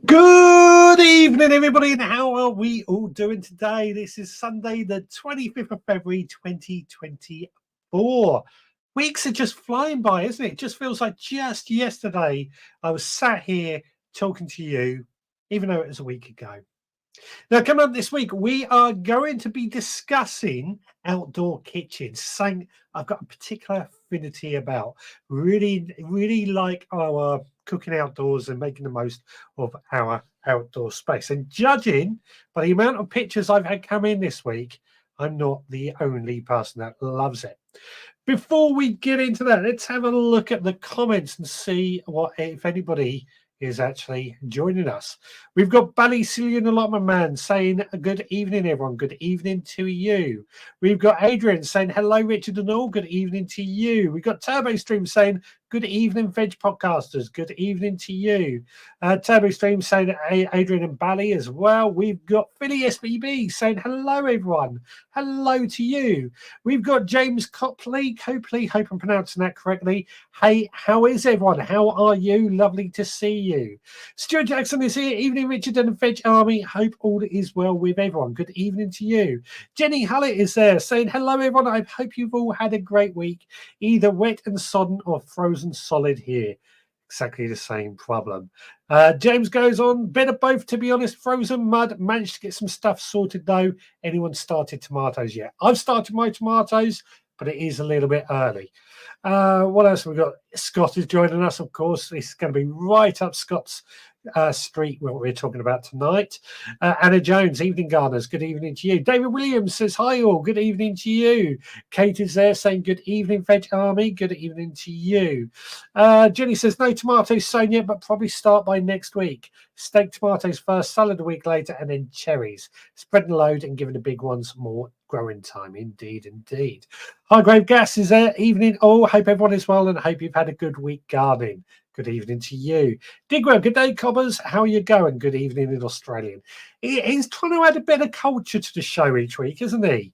Good evening, everybody, and how are we all doing today? This is Sunday, the 25th of February, 2024. Weeks are just flying by, isn't it? It just feels like just yesterday I was sat here talking to you, even though it was a week ago. Now, coming up this week, we are going to be discussing outdoor kitchens, something I've got a particular affinity about. Really like our cooking outdoors and making the most of our outdoor space. And judging by the amount of pictures I've had come in this week, I'm not the only person that loves it. Before we get into that, let's have a look at the comments and see what, if anybody is actually joining us. We've got Ballycillian Allotment Man saying good evening, everyone. Good evening to you. We've got Adrian saying hello, Richard and all. Good evening to you. We've got Turbo Stream saying good evening, Veg Podcasters. Good evening to you. Turbo Stream saying Adrian and Bally as well. We've got Philly SBB saying hello, everyone. Hello to you. We've got James Copley, hope I'm pronouncing that correctly. Hey, how is everyone? How are you? Lovely to see you. Stuart Jackson is here. Evening, Richard and the Veg Army. Hope all is well with everyone. Good evening to you. Jenny Hullett is there saying hello, everyone. I hope you've all had a great week, either wet and sodden or frozen solid here. Exactly the same problem. James goes on, bit of both, to be honest. Frozen mud. Managed to get some stuff sorted, though. Anyone started tomatoes yet? I've started my tomatoes, but it is a little bit early. What else have we got? Scott is joining us, of course. This is going to be right up Scott's street, what we're talking about tonight. Anna Jones, evening gardeners, good evening to you. David Williams says hi all, good evening to you. Kate is there saying good evening, Veg Army, good evening to you. Jenny says no tomatoes sown yet, but probably start by next week. Steak tomatoes first, salad a week later, and then cherries. Spreading the load and giving the big ones more growing time. Indeed. Highgrave Gas is there. Evening all. Hope everyone is well and hope you've had a good week gardening. Good evening to you. Digwell, good day, Cobbers. How are you going? Good evening in Australian. He's trying to add a bit of culture to the show each week, isn't he?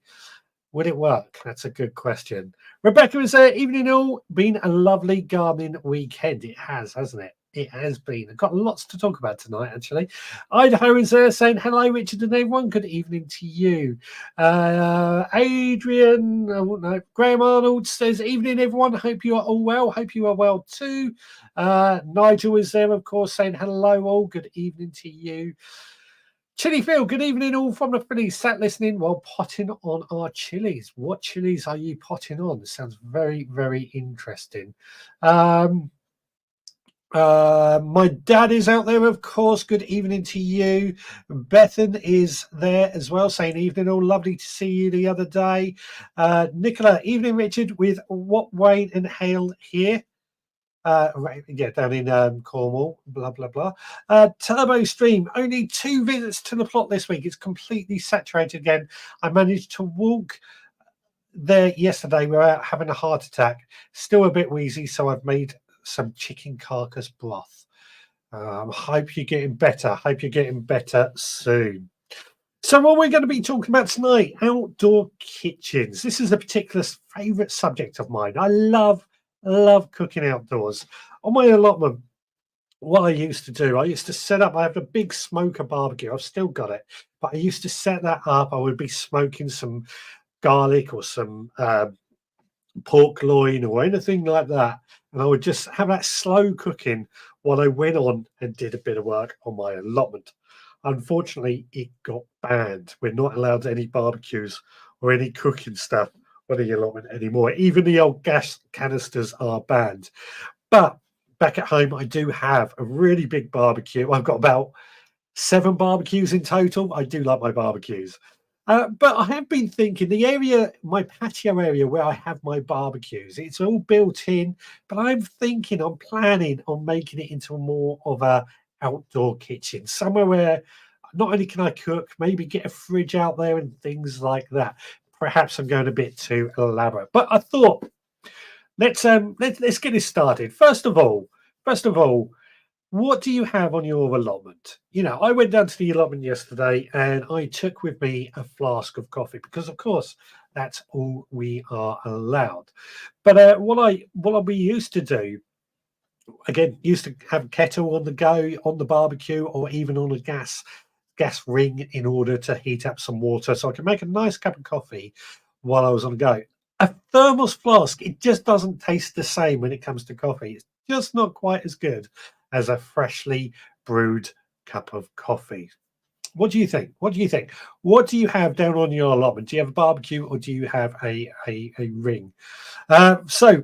Would it work? That's a good question. Rebecca is there. Evening all. Been a lovely gardening weekend. It has, hasn't it? It has been. I've got lots to talk about tonight, actually. Idaho is there saying hello, Richard and everyone. Good evening to you. Adrian, oh, no, Graham Arnold says, evening, everyone. Hope you are all well. Hope you are well too. Nigel is there, of course, saying hello all. Good evening to you. Chili Phil, good evening all from the Phillies, sat listening while potting on our chilies. What chilies are you potting on? This sounds very, very interesting. My dad is out there, of course. Good evening to you. Bethan is there as well, saying evening all. Lovely to see you the other day. Nicola, evening, Richard, with what rain and hail here. Yeah, down in Cornwall, blah, blah, blah. Turbo Stream, only 2 visits to the plot this week. It's completely saturated again. I managed to walk there yesterday without having a heart attack. Still a bit wheezy, so I've made some chicken carcass broth. Hope you're getting better. Hope you're getting better soon. So what we're going to be talking about tonight, outdoor kitchens. This is a particular favourite subject of mine. I love cooking outdoors. On my allotment, what I used to do, I used to set up, I have a big smoker barbecue. I've still got it, but I used to set that up. I would be smoking some garlic or some pork loin or anything like that, and I would just have that slow cooking while I went on and did a bit of work on my allotment. Unfortunately, it got banned. We're not allowed any barbecues or any cooking stuff on the allotment anymore. Even the old gas canisters are banned. But back at home, I do have a really big barbecue. I've got about 7 barbecues in total. I do like my barbecues. But I have been thinking the area, my patio area where I have my barbecues, it's all built in, but I'm planning on making it into more of a outdoor kitchen, somewhere where not only can I cook, maybe get a fridge out there and things like that. Perhaps I'm going a bit too elaborate, but I thought let's get this started. First of all, what do you have on your allotment? I went down to the allotment yesterday and I took with me a flask of coffee because, of course, that's all we are allowed. But what we used to do again, used to have a kettle on the go, on the barbecue, or even on a gas ring in order to heat up some water so I can make a nice cup of coffee while I was on the go. A thermos flask, it just doesn't taste the same when it comes to coffee. It's just not quite as good as a freshly brewed cup of coffee. What do you think? What do you think? What do you have down on your allotment? Do you have a barbecue or do you have a ring? So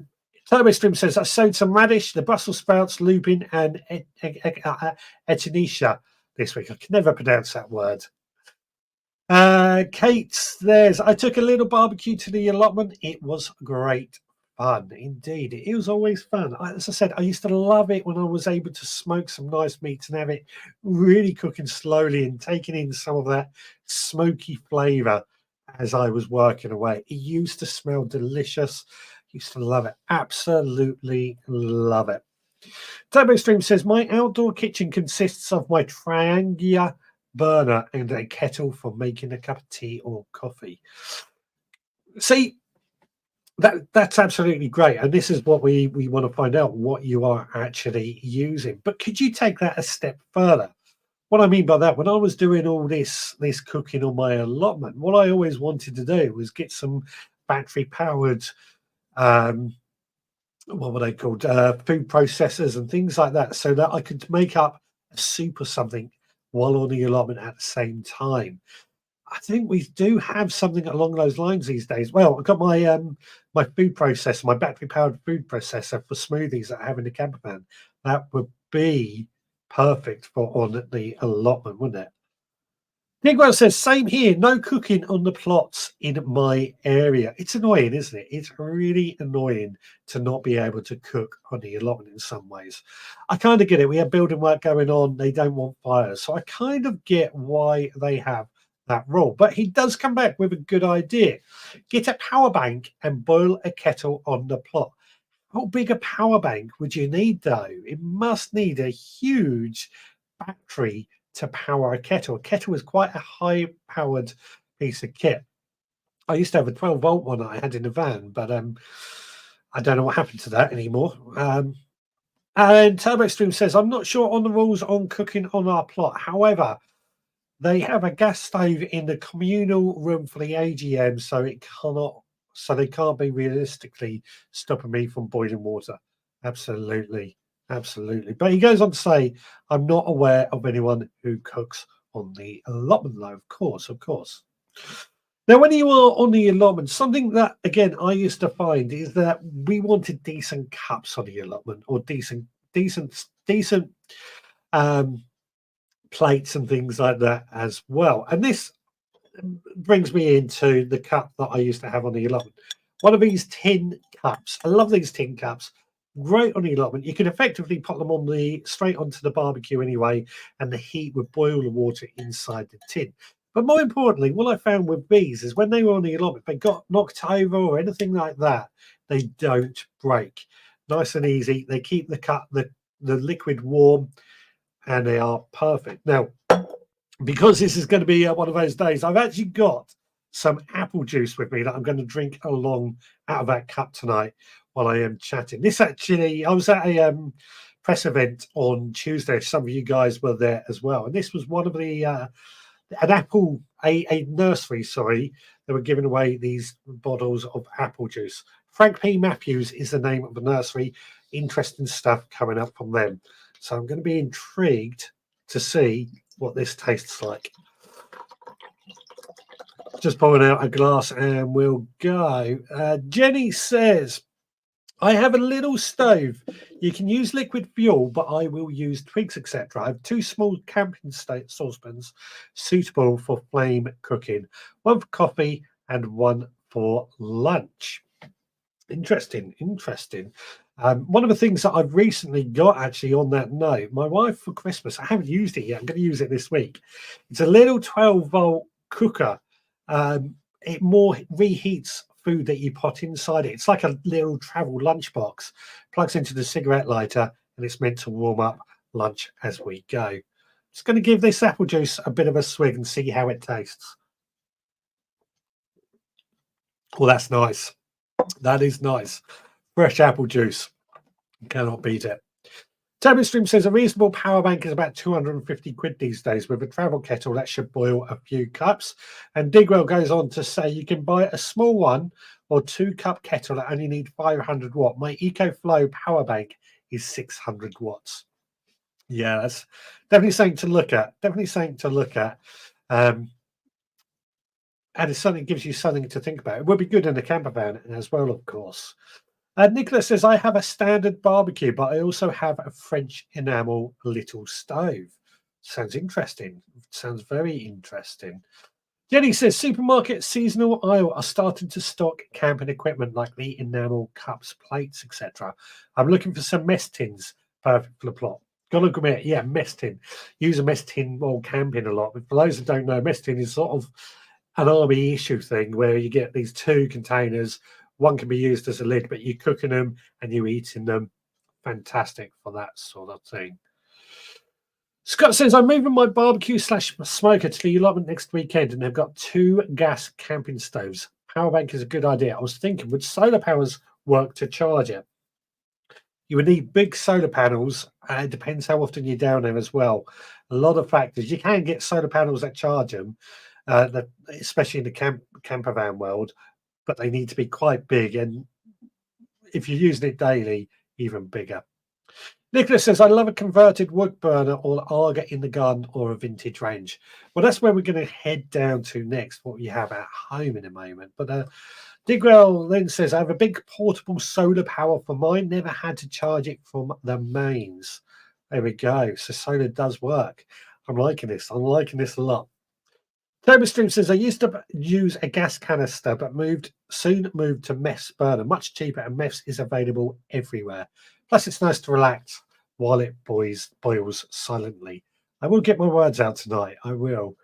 Turbo Stream says, I sowed some radish, the Brussels sprouts, lupin, and echinacea this week. I can never pronounce that word. Kate, I took a little barbecue to the allotment. It was great fun indeed. It was always fun. As I said, I used to love it when I was able to smoke some nice meats and have it really cooking slowly and taking in some of that smoky flavor as I was working away. It used to smell delicious. Used to love it. Absolutely love it. Turbo Stream says, my outdoor kitchen consists of my triangular burner and a kettle for making a cup of tea or coffee. See, that's absolutely great. And this is what we want to find out, what you are actually using. But could you take that a step further? What I mean by that, when I was doing all this cooking on my allotment, what I always wanted to do was get some battery powered what were they called? Food processors and things like that, so that I could make up a soup or something while on the allotment at the same time. I think we do have something along those lines these days. Well, I've got my food processor, my battery powered food processor for smoothies that I have in the camper van. That would be perfect for on the allotment, wouldn't it? Nigwell says, same here, no cooking on the plots in my area. It's annoying, isn't it? It's really annoying to not be able to cook on the allotment in some ways. I kind of get it. We have building work going on. They don't want fires. So I kind of get why they have that rule. But he does come back with a good idea. Get a power bank and boil a kettle on the plot. How big a power bank would you need, though? It must need a huge battery to power a kettle. A kettle is quite a high-powered piece of kit. I used to have a 12-volt one that I had in the van, but I don't know what happened to that anymore. And Turbo Stream says, I'm not sure on the rules on cooking on our plot. However, they have a gas stove in the communal room for the AGM, so they can't be realistically stopping me from boiling water. Absolutely. Absolutely. But he goes on to say, I'm not aware of anyone who cooks on the allotment, though. Of course, of course. Now, when you are on the allotment, something that, again, I used to find is that we wanted decent cups on the allotment or decent um, plates and things like that as well. And this brings me into the cup that I used to have on the allotment. One of these tin cups. I love these tin cups. Great on the allotment. You can effectively put them straight onto the barbecue anyway, and the heat would boil the water inside the tin. But more importantly, what I found with these is when they were on the allotment, if they got knocked over or anything like that, they don't break. Nice and easy. They keep the liquid warm, and they are perfect. Now, because this is going to be one of those days, I've actually got some apple juice with me that I'm going to drink along out of that cup tonight while I am chatting. This actually, I was at a press event on Tuesday. Some of you guys were there as well, and this was one of the a nursery. Sorry, they were giving away these bottles of apple juice. Frank P. Matthews is the name of the nursery. Interesting stuff coming up from them. So I'm going to be intrigued to see what this tastes like. Just pouring out a glass and we'll go. Jenny says, I have a little stove. You can use liquid fuel, but I will use twigs, etc. I have two small camping saucepans suitable for flame cooking, one for coffee and one for lunch. Interesting. One of the things that I've recently got actually on that note, my wife for Christmas, I haven't used it yet. I'm going to use it this week. It's a little 12-volt cooker. It more reheats food that you put inside it. It's like a little travel lunchbox. Plugs into the cigarette lighter and it's meant to warm up lunch as we go. Just going to give this apple juice a bit of a swig and see how it tastes. Well, that's nice. That is nice. Fresh apple juice. Cannot beat it. Toby Stream says a reasonable power bank is about 250 quid these days. With a travel kettle, that should boil a few cups. And Digwell goes on to say you can buy a small 1 or 2 cup kettle that only need 500 watt. My EcoFlow power bank is 600 watts. Yeah, that's definitely something to look at. Definitely something to look at. And it's something gives you something to think about. It would be good in a camper van as well, of course. Nicholas says, I have a standard barbecue, but I also have a French enamel little stove. Sounds interesting. Sounds very interesting. Jenny says, supermarket seasonal aisle are starting to stock camping equipment like the enamel cups, plates, etc. I'm looking for some mess tins. Perfect for the plot. Gotta admit, yeah, mess tin. Use a mess tin while camping a lot. But for those that don't know, mess tin is sort of an army issue thing where you get these 2 containers. One can be used as a lid, but you're cooking them and you're eating them. Fantastic for that sort of thing. Scott says, I'm moving my barbecue/smoker to the allotment next weekend, and they've got 2 gas camping stoves. Power bank is a good idea. I was thinking, would solar powers work to charge it? You would need big solar panels. It depends how often you're down there as well. A lot of factors. You can get solar panels that charge them, especially in the camper van world, but they need to be quite big. And if you're using it daily, even bigger. Nicholas says, I love a converted wood burner or Arga in the garden or a vintage range. Well, that's where we're going to head down to next, what we have at home in a moment. But Digwell then says, I have a big portable solar power for mine. Never had to charge it from the mains. There we go. So solar does work. I'm liking this. I'm liking this a lot. Stream says, I used to use a gas canister, but soon moved to meths burner. Much cheaper, and meths is available everywhere. Plus, it's nice to relax while it boils silently. I will get my words out tonight. I will.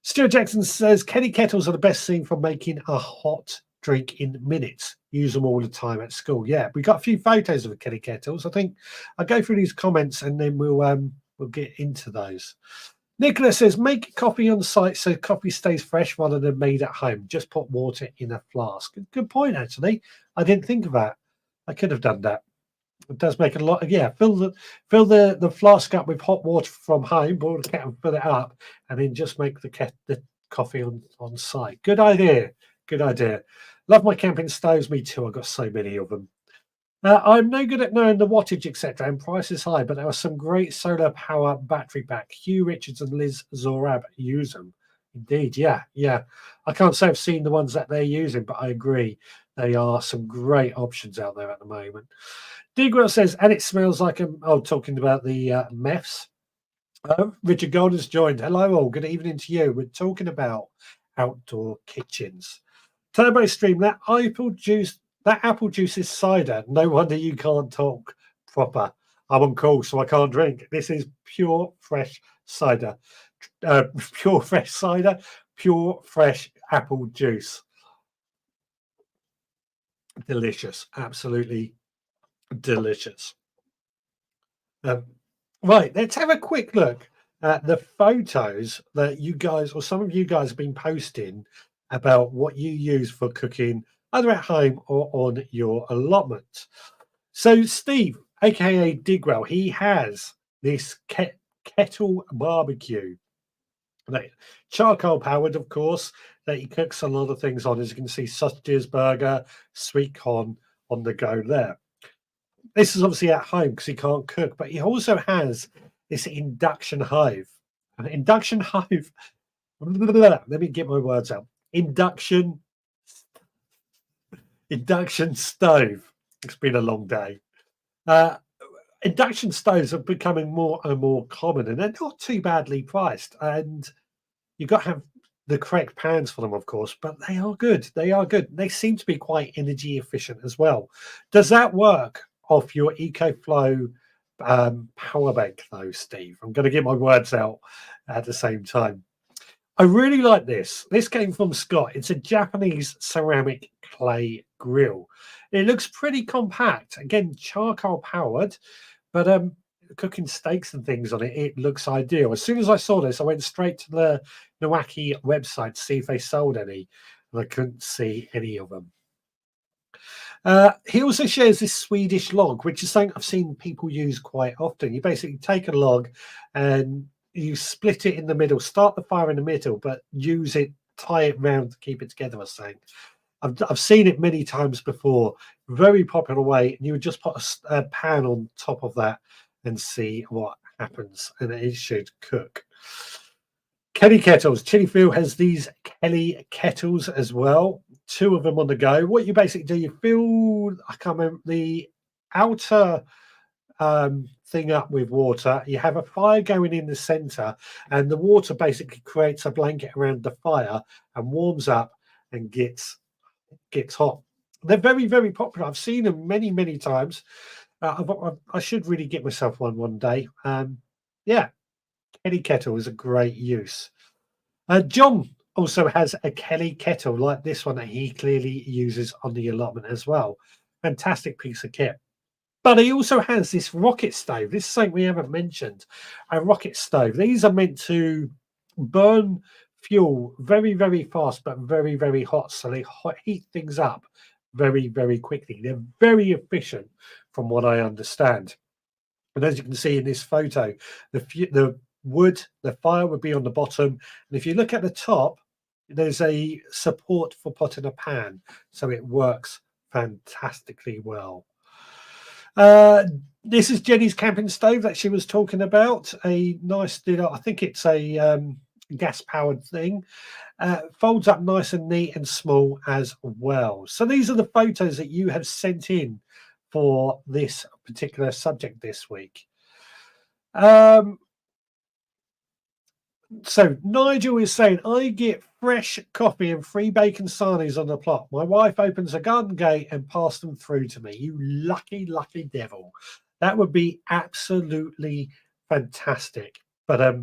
Stuart Jackson says, Kenny kettles are the best thing for making a hot drink in minutes. Use them all the time at school. Yeah, we got a few photos of the Kenny kettles. I think I'll go through these comments and then we'll get into those. Nicholas says, make coffee on site so coffee stays fresh rather than made at home. Just put water in a flask. Good point, actually. I didn't think of that. I could have done that. It does make a lot. Yeah, fill the flask up with hot water from home, boil the kettle, fill it up, and then just make the coffee on site. Good idea. Good idea. Love my camping stoves. Me too. I've got so many of them. I'm no good at knowing the wattage, etc., and price is high, but there are some great solar power battery pack. Hugh Richards and Liz Zorab use them. Indeed, yeah. I can't say I've seen the ones that they're using, but I agree. They are some great options out there at the moment. Digwell says, and it smells like talking about the meths. Richard Golden's joined. Hello all, good evening to you. We're talking about outdoor kitchens. Turbo Stream, that apple juice is cider. No wonder you can't talk proper. I'm on call, so I can't drink. This is pure fresh cider. Pure fresh apple juice. Delicious. Absolutely delicious. Right, let's have a quick look at the photos that you guys, or some of you guys, have been posting about what you use for cooking, either at home or on your allotment. So Steve, aka Digwell, he has this kettle barbecue, charcoal powered, of course, that he cooks a lot of things on. As you can see, sausages, burger, sweet corn on the go there. This is obviously at home because he can't cook, but he also has this induction hive. Induction hive. Let me get my words out. Induction stove. It's been a long day. Induction stoves are becoming more and more common, and they're not too badly priced. And you've got to have the correct pans for them, of course, but they are good. They are good. They seem to be quite energy efficient as well. Does that work off your EcoFlow power bank, though, Steve? I'm going to get my words out at the same time. I really like this. This came from Scott. It's a Japanese ceramic clay grill. It looks pretty compact. Again, charcoal powered, but cooking steaks and things on it, it looks ideal. As soon as I saw this, I went straight to the Nowaki website to see if they sold any, and I couldn't see any of them. He also shares this Swedish log, which is something I've seen people use quite often. You basically take a log and you split it in the middle, start the fire in the middle, but use it, tie it round to keep it together or something. I've seen it many times before. Very popular way, and you would just put a pan on top of that and see what happens, and it should cook. Kelly kettles. Chili Phil has these Kelly kettles as well. 2 of them on the go. What you basically do, you fill, I can't remember, the outer thing up with water. You have a fire going in the center, and the water basically creates a blanket around the fire and warms up and gets hot. They're very, very popular. I've seen them many, many times. I should really get myself one day. Yeah, Kelly kettle is a great use. John also has a Kelly kettle like this one that he clearly uses on the allotment as well. Fantastic piece of kit. But he also has this rocket stove. This is something we haven't mentioned. A rocket stove. These are meant to burn fuel very, very fast, but very, very hot. So they heat things up very, very quickly. They're very efficient, from what I understand. And as you can see in this photo, the wood, the fire would be on the bottom. And if you look at the top, there's a support for putting a pan. So it works fantastically well. This is Jenny's camping stove that she was talking about. A nice, I think it's a gas-powered thing. Folds up nice and neat and small as well. So these are the photos that you have sent in for this particular subject this week. So Nigel is saying, I get fresh coffee and free bacon sarnies on the plot. My wife opens a garden gate and passes them through to me. You lucky, lucky devil. That would be absolutely fantastic. But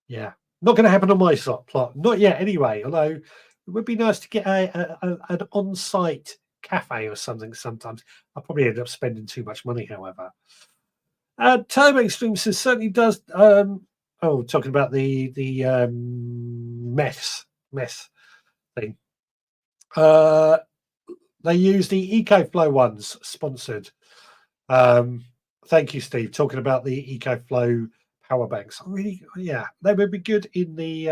yeah, not going to happen on my plot. Not yet anyway, although it would be nice to get an on-site cafe or something sometimes. I'll probably end up spending too much money, however. Turbo Extreme says certainly does... talking about the mess thing. They use the EcoFlow ones, sponsored. Thank you, Steve. Talking about the EcoFlow power banks. Really, yeah, they would be good in the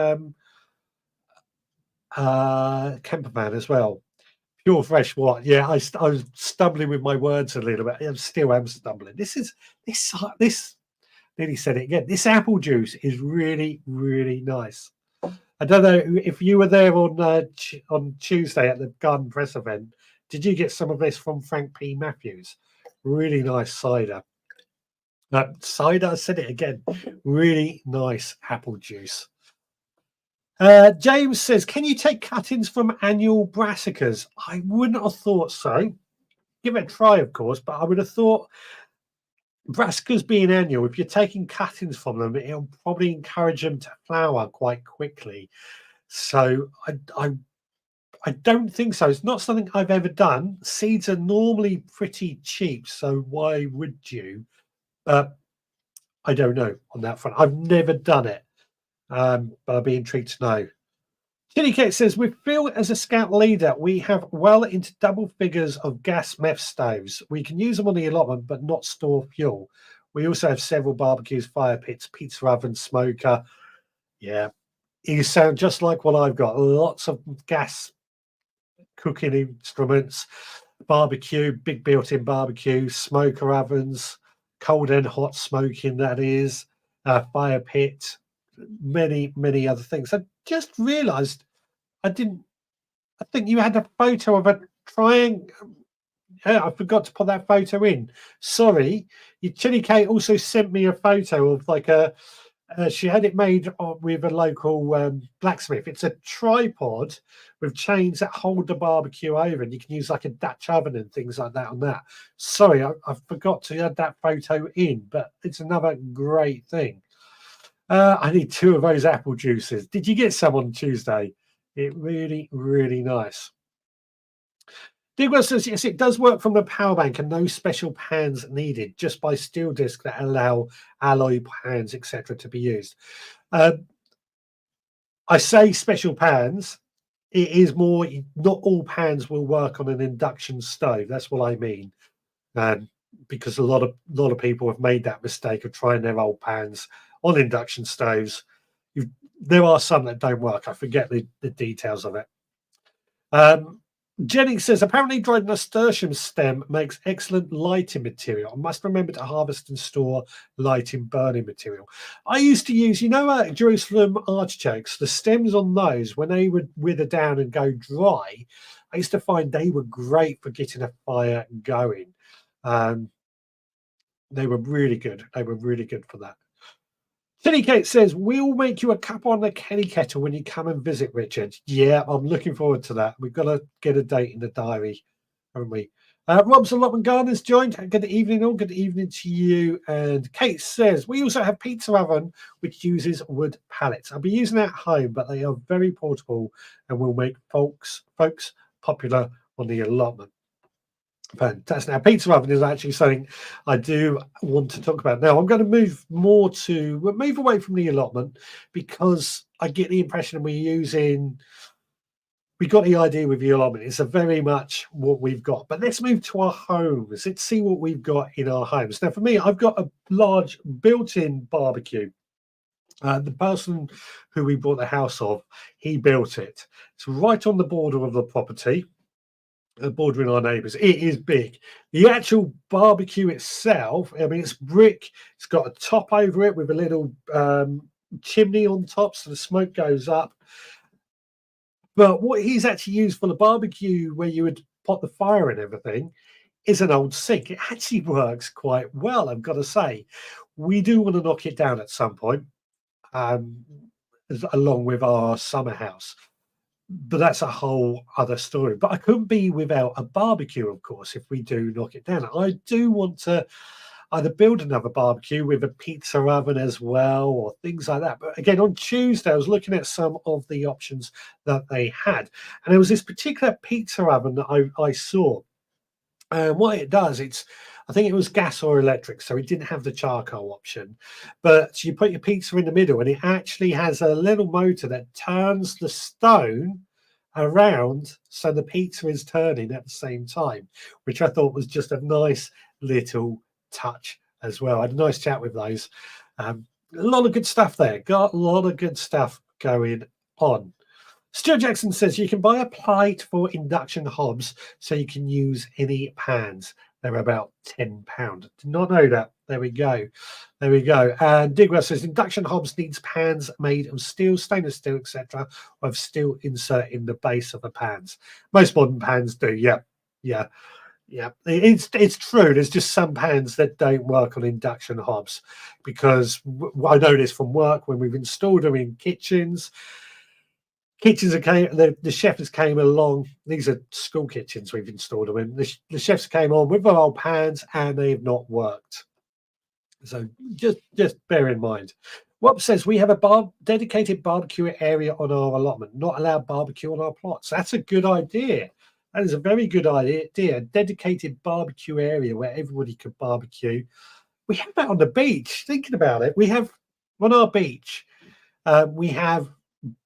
camper van as well. Pure fresh what? Yeah, I was stumbling with my words a little bit. I still am stumbling. This nearly said it again. This apple juice is really, really nice. I don't know if you were there on Tuesday at the Garden Press event. Did you get some of this from Frank P. Matthews? Really nice cider. Cider, I said it again. Really nice apple juice. James says, can you take cuttings from annual brassicas? I wouldn't have thought so. Give it a try, of course, but I would have thought brassicas being annual, if you're taking cuttings from them, it'll probably encourage them to flower quite quickly. So I don't think so. It's not something I've ever done. Seeds are normally pretty cheap, so why would you? I don't know on that front. I've never done it, but I'd be intrigued to know. Chili Kate says, with Phil as a scout leader, we have well into double figures of gas meth stoves. We can use them on the allotment, but not store fuel. We also have several barbecues, fire pits, pizza oven, smoker. Yeah, you sound just like what I've got. Lots of gas cooking instruments, barbecue, big built-in barbecue, smoker ovens, cold and hot smoking, that is, fire pit, many, many other things. I just realized I think you had a photo of a triangle. I forgot to put that photo in. Sorry. Chili Kate also sent me a photo of like she had it made with a local blacksmith. It's a tripod with chains that hold the barbecue over, and you can use like a Dutch oven and things like that on that. Sorry, I forgot to add that photo in, but it's another great thing. I need 2 of those apple juices. Did you get some on Tuesday? It really, really nice. Digwell says, yes, it does work from the power bank and no special pans needed, just by steel disc that allow alloy pans, etc., to be used. I say special pans. it is more, not all pans will work on an induction stove. That's what I mean. Because a lot of people have made that mistake of trying their old pans on induction stoves. There are some that don't work. I forget the details of it. Jennings says, apparently dried nasturtium stem makes excellent lighting material. I must remember to harvest and store lighting burning material. I used to use, Jerusalem artichokes, the stems on those, when they would wither down and go dry, I used to find they were great for getting a fire going. They were really good. They were really good for that. Tilly Kate says, we'll make you a cup on the Kenny kettle when you come and visit, Richard. Yeah, I'm looking forward to that. We've got to get a date in the diary, haven't we? Rob's Allotment Gardens joined. Good evening, all. Good evening to you. And Kate says, we also have pizza oven, which uses wood pallets. I'll be using that at home, but they are very portable and will make folks popular on the allotment. Fantastic. Now, pizza oven is actually something I do want to talk about. Now, I'm going to move away from the allotment, because I get the impression we got the idea with the allotment. It's a very much what we've got. But let's move to our homes. Let's see what we've got in our homes. Now, for me, I've got a large built-in barbecue. The person who we bought the house of, he built it. It's right on the border of the property, bordering our neighbours. It is big. The actual barbecue itself, I mean, it's brick. It's got a top over it with a little chimney on top, so the smoke goes up. But what he's actually used for the barbecue, where you would pot the fire and everything, is an old sink. It actually works quite well, I've got to say. We do want to knock it down at some point, along with our summer house. But that's a whole other story. But I couldn't be without a barbecue, of course, if we do knock it down. I do want to either build another barbecue with a pizza oven as well, or things like that. But again, on Tuesday, I was looking at some of the options that they had. And there was this particular pizza oven that I saw. And what it does, I think it was gas or electric, so it didn't have the charcoal option. But you put your pizza in the middle, and it actually has a little motor that turns the stone around, so the pizza is turning at the same time, which I thought was just a nice little touch as well. I had a nice chat with those. A lot of good stuff there. Got a lot of good stuff going on. Stuart Jackson says you can buy a plate for induction hobs, so you can use any pans. They're about £10. Did not know that. There we go. There we go. And Digwell says induction hobs needs pans made of steel, stainless steel, etc., or have steel insert in the base of the pans. Most modern pans do. Yeah. It's true. There's just some pans that don't work on induction hobs, because I know this from work when we've installed them in kitchens. The chefs came along. These are school kitchens we've installed them in. The chefs came on with their old pans, and they've not worked. So just bear in mind. Wop says we have a dedicated barbecue area on our allotment. Not allowed barbecue on our plots. That's a good idea. That is a very good idea. A dedicated barbecue area where everybody could barbecue. We have that on the beach. Thinking about it, we have on our beach. We have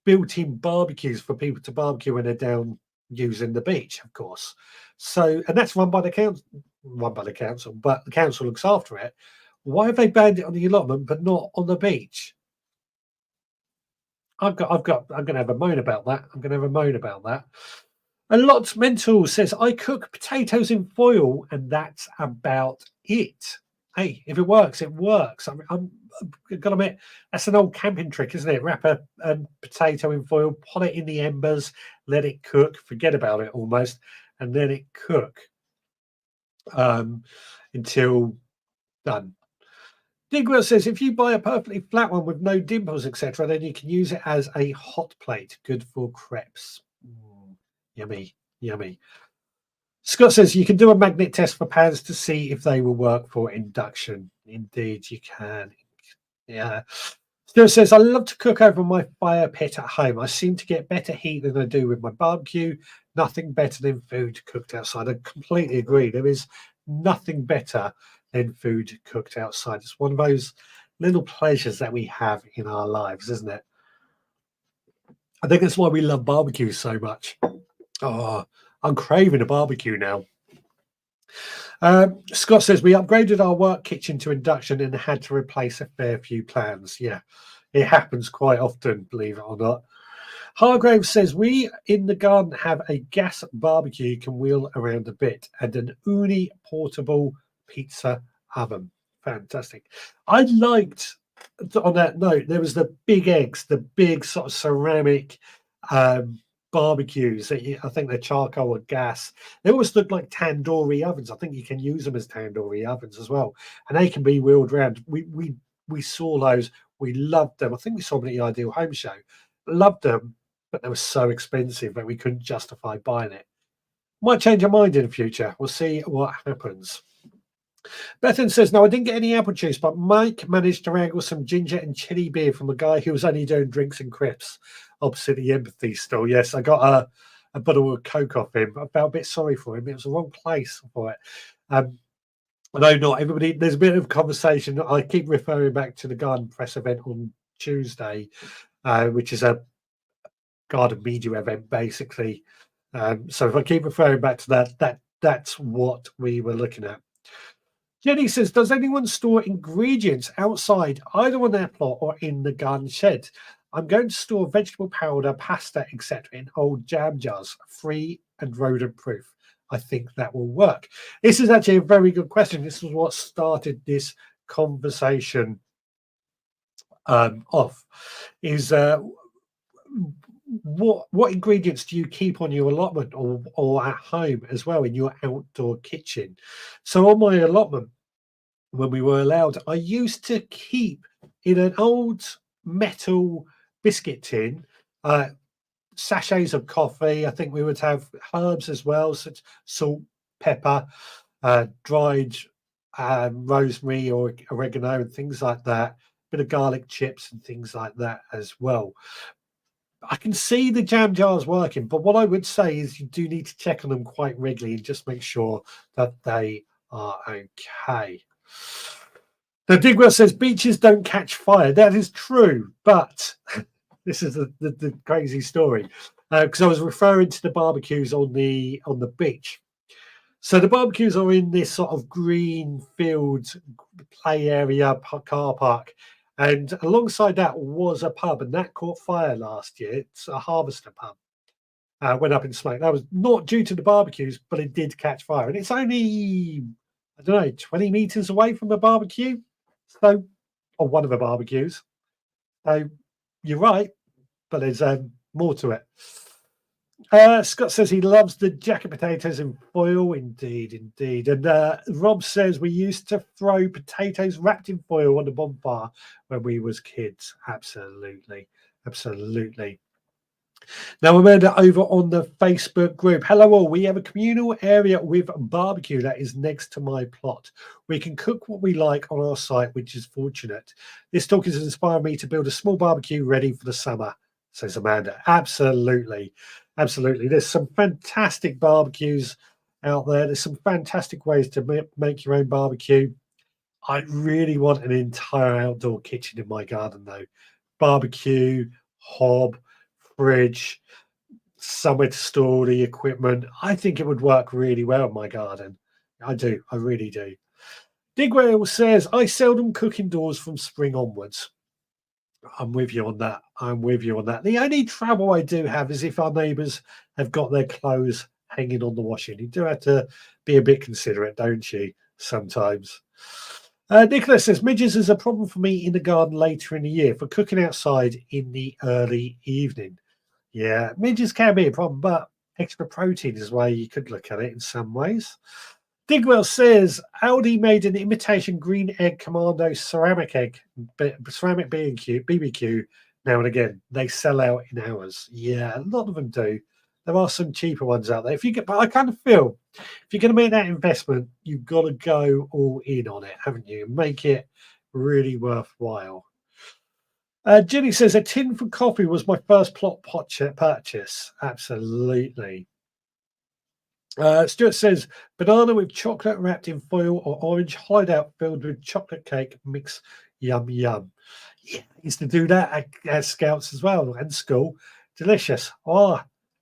built-in barbecues for people to barbecue when they're down using the beach, of course. So, and that's run by the council, but the council looks after it. Why have they banned it on the allotment but not on the beach? I'm going to have a moan about that. A lot mental says I cook potatoes in foil, and that's about it. Hey, if it works, it works. I'm gonna admit that's an old camping trick, isn't it? Wrap a potato in foil, pot it in the embers, let it cook, forget about it almost, and let it cook until done. Digwell says if you buy a perfectly flat one with no dimples, etc., then you can use it as a hot plate. Good for crepes. Yummy. Scott says you can do a magnet test for pans to see if they will work for induction. Indeed, you can. Yeah. Stuart says I love to cook over my fire pit at home. I seem to get better heat than I do with my barbecue. Nothing better than food cooked outside. I completely agree. There is nothing better than food cooked outside. It's one of those little pleasures that we have in our lives, isn't it? I think that's why we love barbecue so much. Oh, I'm craving a barbecue now. Scott says we upgraded our work kitchen to induction and had to replace a fair few plans. Yeah, it happens quite often, believe it or not. Hargrave says we in the garden have a gas barbecue you can wheel around a bit and an Uni portable pizza oven. Fantastic. I liked on that note, there was the big eggs, the big sort of ceramic um, barbecues. I think they're charcoal or gas. They always look like tandoori ovens. I think you can use them as tandoori ovens as well, and they can be wheeled around. We saw those. We loved them. I think we saw them at the Ideal Home Show. Loved them, but they were so expensive that we couldn't justify buying it. Might change our mind in the future. We'll see what happens. Bethan says, no, I didn't get any apple juice, but Mike managed to wrangle some ginger and chili beer from a guy who was only doing drinks and crisps opposite the empathy store. Yes, I got a bottle of Coke off him. I felt a bit sorry for him. It was the wrong place for it. I know not everybody, there's a bit of conversation. I keep referring back to the garden press event on Tuesday, which is a garden media event, basically. So if I keep referring back to that's what we were looking at. Jenny says, does anyone store ingredients outside, either on their plot or in the garden shed? I'm going to store vegetable powder, pasta, etc. in old jam jars, free and rodent proof. I think that will work. This is actually a very good question. This is what started this conversation off. Is what ingredients do you keep on your allotment or at home as well in your outdoor kitchen? So on my allotment, when we were allowed, I used to keep in an old metal biscuit tin sachets of coffee. I think we would have herbs as well, such as salt, pepper, dried rosemary or oregano and things like that. Bit of garlic chips and things like that as well. I can see the jam jars working, but what I would say is you do need to check on them quite regularly and just make sure that they are okay. The Digwell says beaches don't catch fire. That is true, but this is the crazy story because I was referring to the barbecues on the beach. So the barbecues are in this sort of green field play area car park. And alongside that was a pub, and that caught fire last year. It's a Harvester pub. Went up in smoke. That was not due to the barbecues, but it did catch fire. And it's only, I don't know, 20 meters away from the barbecue. So, or one of the barbecues. So you're right, but there's more to it. Scott says he loves the jacket potatoes in foil. Indeed, indeed. And Rob says we used to throw potatoes wrapped in foil on the bonfire when we was kids. Absolutely, absolutely. Now we're made it over on the Facebook group. Hello all. We have a communal area with barbecue that is next to my plot. We can cook what we like on our site, which is fortunate. This talk has inspired me to build a small barbecue ready for the summer, says Amanda. Absolutely. Absolutely. There's some fantastic barbecues out there. There's some fantastic ways to make your own barbecue. I really want an entire outdoor kitchen in my garden, though. Barbecue, hob, fridge, somewhere to store the equipment. I think it would work really well in my garden. I do. I really do. Digwell says, I seldom cook indoors from spring onwards. I'm with you on that. I'm with you on that. The only trouble I do have is if our neighbours have got their clothes hanging on the washing. You do have to be a bit considerate, don't you, sometimes? Nicholas says, midges is a problem for me in the garden later in the year for cooking outside in the early evening. Yeah, midges can be a problem, but extra protein is the way you could look at it in some ways. Digwell says Aldi made an imitation green egg commando ceramic BBQ now and again. They sell out in hours. Yeah, a lot of them do. There are some cheaper ones out there. But I kind of feel if you're going to make that investment, you've got to go all in on it, haven't you? Make it really worthwhile. Jenny says a tin for coffee was my first plot purchase. Absolutely. Stuart says banana with chocolate wrapped in foil or orange hideout filled with chocolate cake mix. Yum yum. Yeah, I used to do that at Scouts as well and school. Delicious. Oh,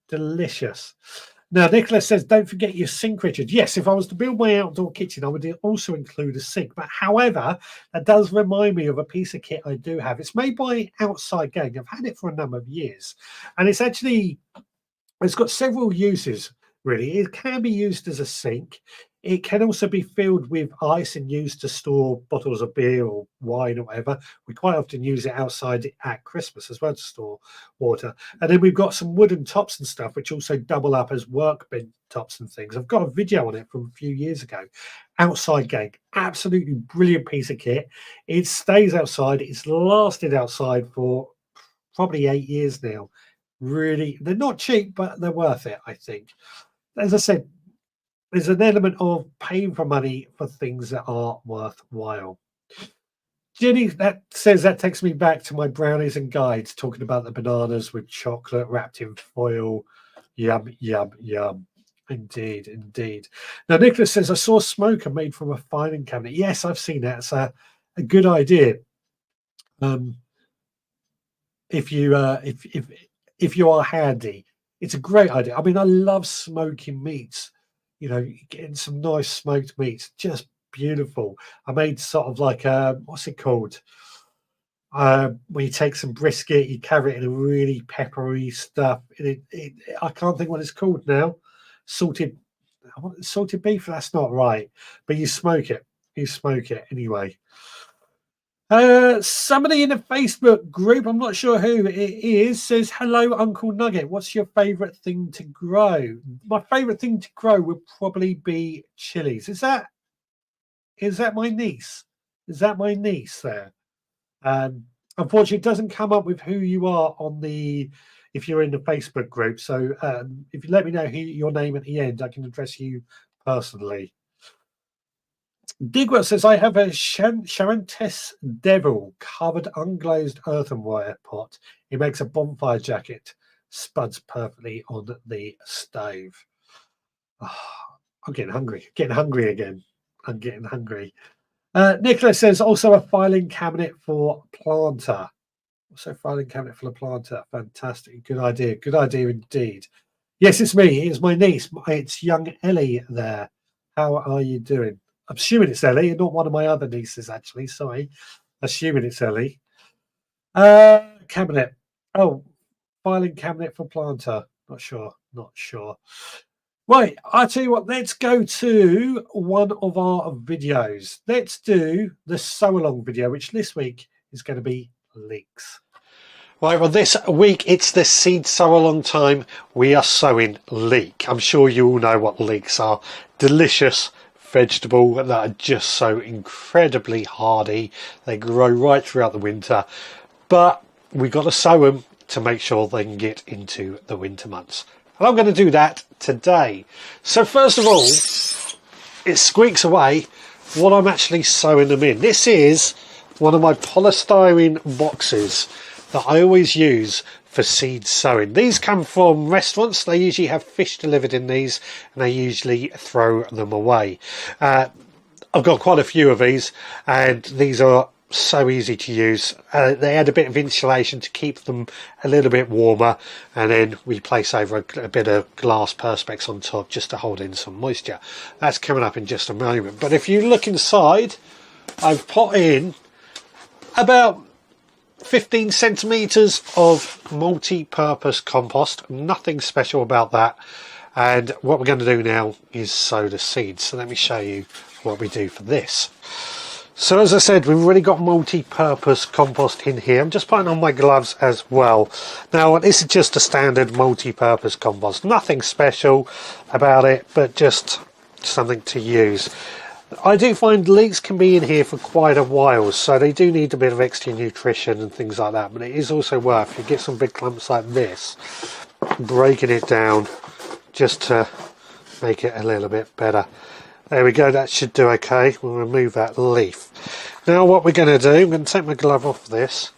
delicious. Now, Nicholas says, don't forget your sink, Richard. Yes, if I was to build my outdoor kitchen, I would also include a sink. But however, that does remind me of a piece of kit I do have. It's made by Outside Gang. I've had it for a number of years. And it's got several uses, really. It can be used as a sink. It can also be filled with ice and used to store bottles of beer or wine or whatever. We quite often use it outside at Christmas as well to store water. And then we've got some wooden tops and stuff, which also double up as workbench tops and things. I've got a video on it from a few years ago. Outside Gang, absolutely brilliant piece of kit. It stays outside. It's lasted outside for probably 8 years now. Really, they're not cheap, but they're worth it, I think. As I said, there's an element of paying for money for things that are worthwhile. Jenny, that takes me back to my brownies and guides, talking about the bananas with chocolate wrapped in foil. Yum, yum, yum. Indeed, indeed. Now, Nicholas says, I saw a smoker made from a filing cabinet. Yes, I've seen that. It's a good idea. If you are handy, it's a great idea. I mean, I love smoking meats. You know, getting some nice smoked meats, just beautiful. I made sort of like what's it called? Where you take some brisket, you carry it in a really peppery stuff. I can't think what it's called now. Salted beef. That's not right, but you smoke it. You smoke it anyway. Somebody in the Facebook group, I'm not sure who it is, says, hello, Uncle Nugget. What's your favorite thing to grow? My favorite thing to grow would probably be chilies. Is that my niece? Is that my niece there? Unfortunately, it doesn't come up with who you are if you're in the Facebook group. So if you let me know your name at the end, I can address you personally. Digwell says, I have a Charentes Devil covered unglazed earthenware pot. It makes a bonfire jacket. Spuds perfectly on the stove. Oh, I'm getting hungry. Getting hungry again. I'm getting hungry. Nicholas says, also a filing cabinet for planter. Also filing cabinet for the planter. Fantastic. Good idea. Good idea indeed. Yes, it's me. It's my niece. It's young Ellie there. How are you doing? I'm assuming it's Ellie, and not one of my other nieces, actually. Sorry. Assuming it's Ellie. Cabinet. Oh, filing cabinet for planter. Not sure. Not sure. Right, I'll tell you what. Let's go to one of our videos. Let's do the sew-along video, which this week is going to be leeks. Right, well, this week it's the seed sow-along time. We are sowing leek. I'm sure you all know what leeks are. Delicious vegetable that are just so incredibly hardy. They grow right throughout the winter, but we've got to sow them to make sure they can get into the winter months, and I'm going to do that today. So first of all, it squeaks away what I'm actually sowing them in. This is one of my polystyrene boxes that I always use for seed sowing. These come from restaurants. They usually have fish delivered in these, and they usually throw them away. I've got quite a few of these, and these are so easy to use. They add a bit of insulation to keep them a little bit warmer, and then we place over a bit of glass perspex on top just to hold in some moisture. That's coming up in just a moment. But if you look inside, I've put in about 15 centimeters of multi-purpose compost. Nothing special about that. And what we're going to do now is sow the seeds. So let me show you what we do for this. So as I said, we've already got multi-purpose compost in here. I'm just putting on my gloves as well. Now, this is just a standard multi-purpose compost. Nothing special about it, but just something to use. I do find leeks can be in here for quite a while, so they do need a bit of extra nutrition and things like that, but it is also worth, if you get some big clumps like this, breaking it down just to make it a little bit better. There we go, that should do okay. We'll remove that leaf. Now what we're going to do, I'm going to take my glove off this.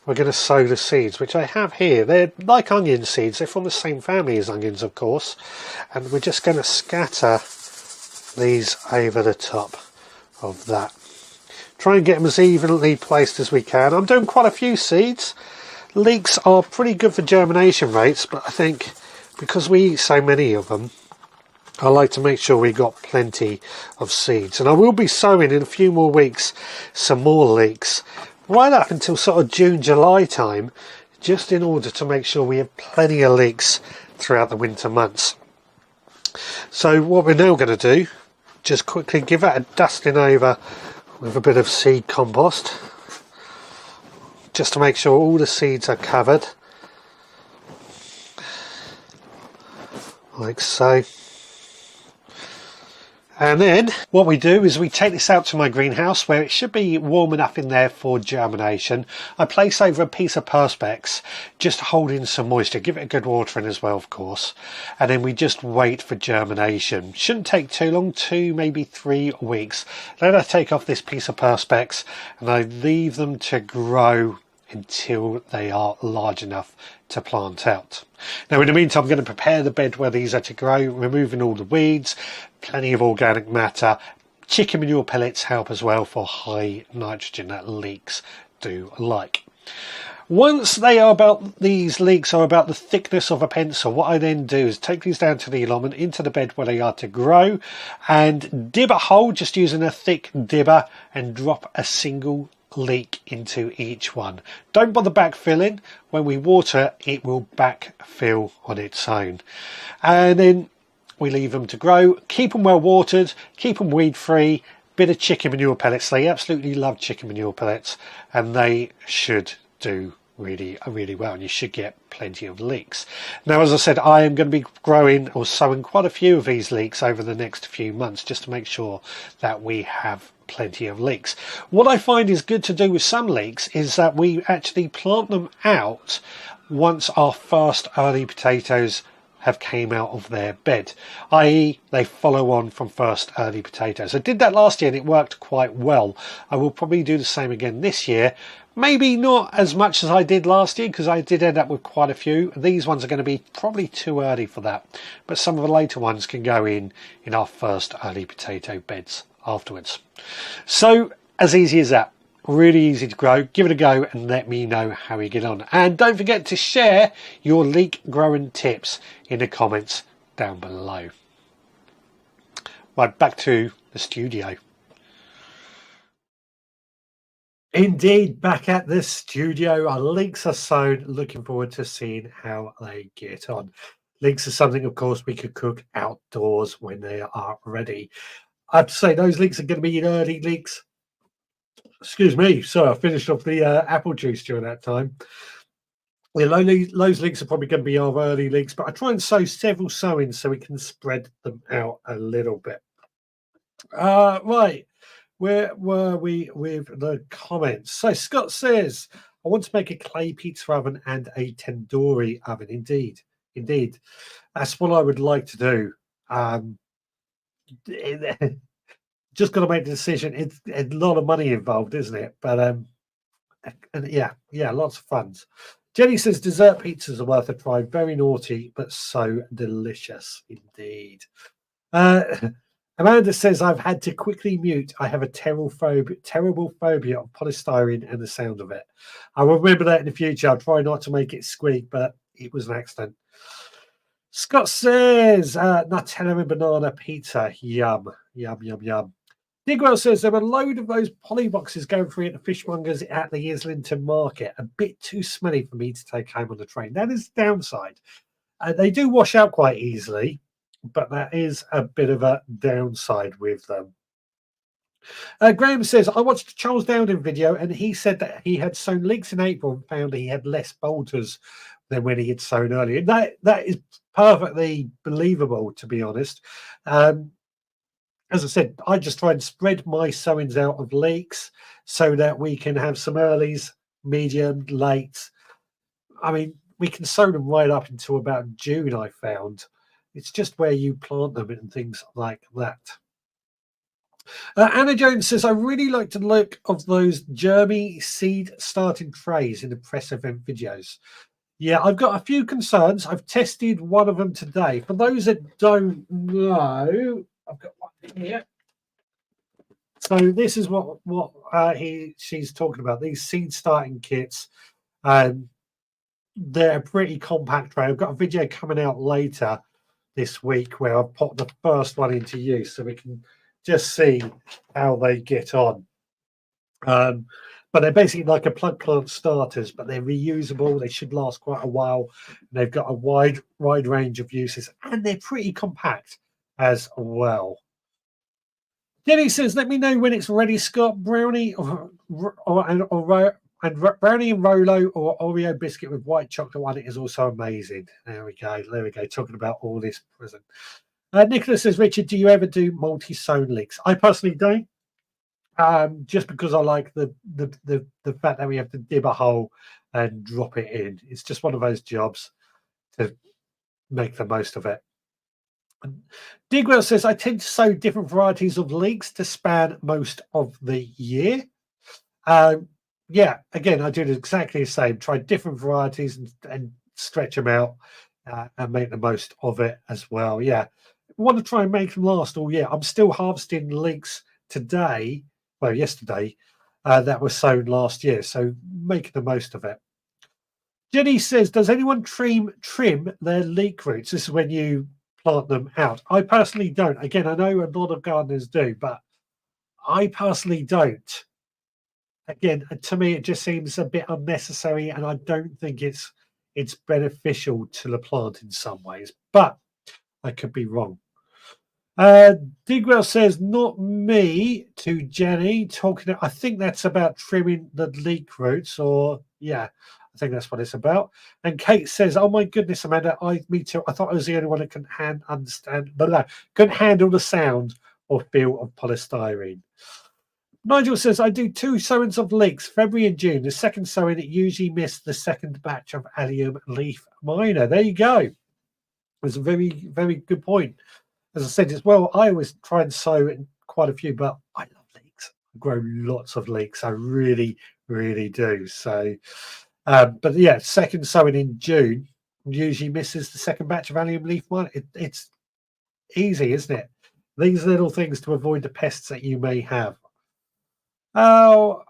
We're going to sow the seeds, which I have here. They're like onion seeds. They're from the same family as onions, of course. And we're just going to scatter these over the top of that. Try and get them as evenly placed as we can. I'm doing quite a few seeds. leeks are pretty good for germination rates, but I think because we eat so many of them, I like to make sure we got plenty of seeds. And I will be sowing in a few more weeks some more leeks, right up until sort of June, July time, just in order to make sure we have plenty of leeks throughout the winter months. So what we're now going to do, just quickly give it a dusting over with a bit of seed compost, just to make sure all the seeds are covered, like so. And then what we do is we take this out to my greenhouse where it should be warm enough in there for germination. I place over a piece of perspex just to hold in some moisture, give it a good watering as well, of course. And then we just wait for germination. Shouldn't take too long, 2 maybe 3 weeks. Then I take off this piece of perspex and I leave them to grow until they are large enough to plant out. Now in the meantime, I'm going to prepare the bed where these are to grow, removing all the weeds, plenty of organic matter. Chicken manure pellets help as well for high nitrogen that leeks do like. Once these leeks are about the thickness of a pencil, what I then do is take these down to the allotment into the bed where they are to grow and dib a hole just using a thick dibber and drop a single leek into each one. Don't bother backfilling. When we water, it will backfill on its own. And then we leave them to grow. Keep them well watered, keep them weed free. Bit of chicken manure pellets. They absolutely love chicken manure pellets, and they should do really well, and you should get plenty of leeks. Now, as I said, I am going to be growing or sowing quite a few of these leeks over the next few months just to make sure that we have plenty of leeks. What I find is good to do with some leeks is that we actually plant them out once our first early potatoes have came out of their bed, i.e. they follow on from first early potatoes. I did that last year and it worked quite well. I will probably do the same again this year. Maybe not as much as I did last year because I did end up with quite a few. These ones are going to be probably too early for that, but some of the later ones can go in our first early potato beds afterwards. So as easy as that. Really easy to grow. Give it a go and let me know how you get on. And don't forget to share your leek growing tips in the comments down below. Right, back to the studio. Indeed, back at the studio. Our leeks are sown. Looking forward to seeing how they get on. Leeks are something, of course, we could cook outdoors when they are ready. I have to say, those leeks are going to be early leeks. Excuse me. So I finished off the apple juice during that time. Yeah, those leeks are probably going to be our early leeks, but I try and sow several sowings so we can spread them out a little bit. Right. Where were we with the comments? So Scott says, I want to make a clay pizza oven and a tandoori oven. Indeed. That's what I would like to do. Just got to make the decision. It's a lot of money involved, isn't it? But yeah, lots of fun. Jenny says dessert pizzas are worth a try. Very naughty, but so delicious indeed. Amanda says I've had to quickly mute. I have a terrible phobia of polystyrene and the sound of it. I will remember that in the future. I'll try not to make it squeak, but it was an accident. Scott says Nutella and banana pizza. Yum. Digwell says there were a load of those poly boxes going free at the fishmongers at the Islington market. A bit too smelly for me to take home on the train. That is the downside. They do wash out quite easily, but that is a bit of a downside with them. Graham says, I watched the Charles Dowden video and he said that he had sown leeks in April and found he had less bolters than when he had sown earlier. That is perfectly believable, to be honest. As I said, I just try and spread my sowings out of leeks so that we can have some earlies, medium, late. I mean, we can sow them right up until about June, I found. It's just where you plant them and things like that. Anna Jones says, I really like the look of those germy seed starting trays in the press event videos. Yeah, I've got a few concerns. I've tested one of them today. For those that don't know, I've got one here. So this is what she's talking about, these seed starting kits. they're a pretty compact tray. I've got a video coming out later this week where I've put the first one into use so we can just see how they get on. But they're basically like a plug plant starters, but they're reusable. They should last quite a while. They've got a wide range of uses, and they're pretty compact as well. Jenny says, "Let me know when it's ready, Scott. Brownie and brownie and Rolo or Oreo biscuit with white chocolate on it is also amazing." There we go. There we go. Talking about all this present. Nicholas says, "Richard, do you ever do multi-sewn leeks?" I personally don't. Just because I like the fact that we have to dib a hole and drop it in. It's just one of those jobs to make the most of it. Digwell says, "I tend to sow different varieties of leeks to span most of the year." Yeah, again, I do exactly the same. Try different varieties and stretch them out and make the most of it as well. Yeah, I want to try and make them last all year. I'm still harvesting leeks today. Well, yesterday, that was sown last year, so making the most of it. Jenny says, "Does anyone trim their leek roots?" This is when you plant them out. I personally don't. Again, I know a lot of gardeners do, but I personally don't. Again, to me, it just seems a bit unnecessary, and I don't think it's beneficial to the plant in some ways. But I could be wrong. Digwell says, "Not me," to Jenny. Talking, I think that's about trimming the leek roots, or yeah, I think that's what it's about. And Kate says, "Oh my goodness, Amanda, me too. I thought I was the only one that couldn't handle the sound or feel of polystyrene." Nigel says, "I do 2 sowings of leeks, February and June. The second sowing, it usually missed the second batch of allium leaf minor." There you go. It's a very, very good point. As I said as well, I always try and sow in quite a few, but I love leeks. I grow lots of leeks. I really, really do. So, but yeah, second sowing in June usually misses the second batch of allium leaf minor. It's easy, isn't it? These little things to avoid the pests that you may have. Oh,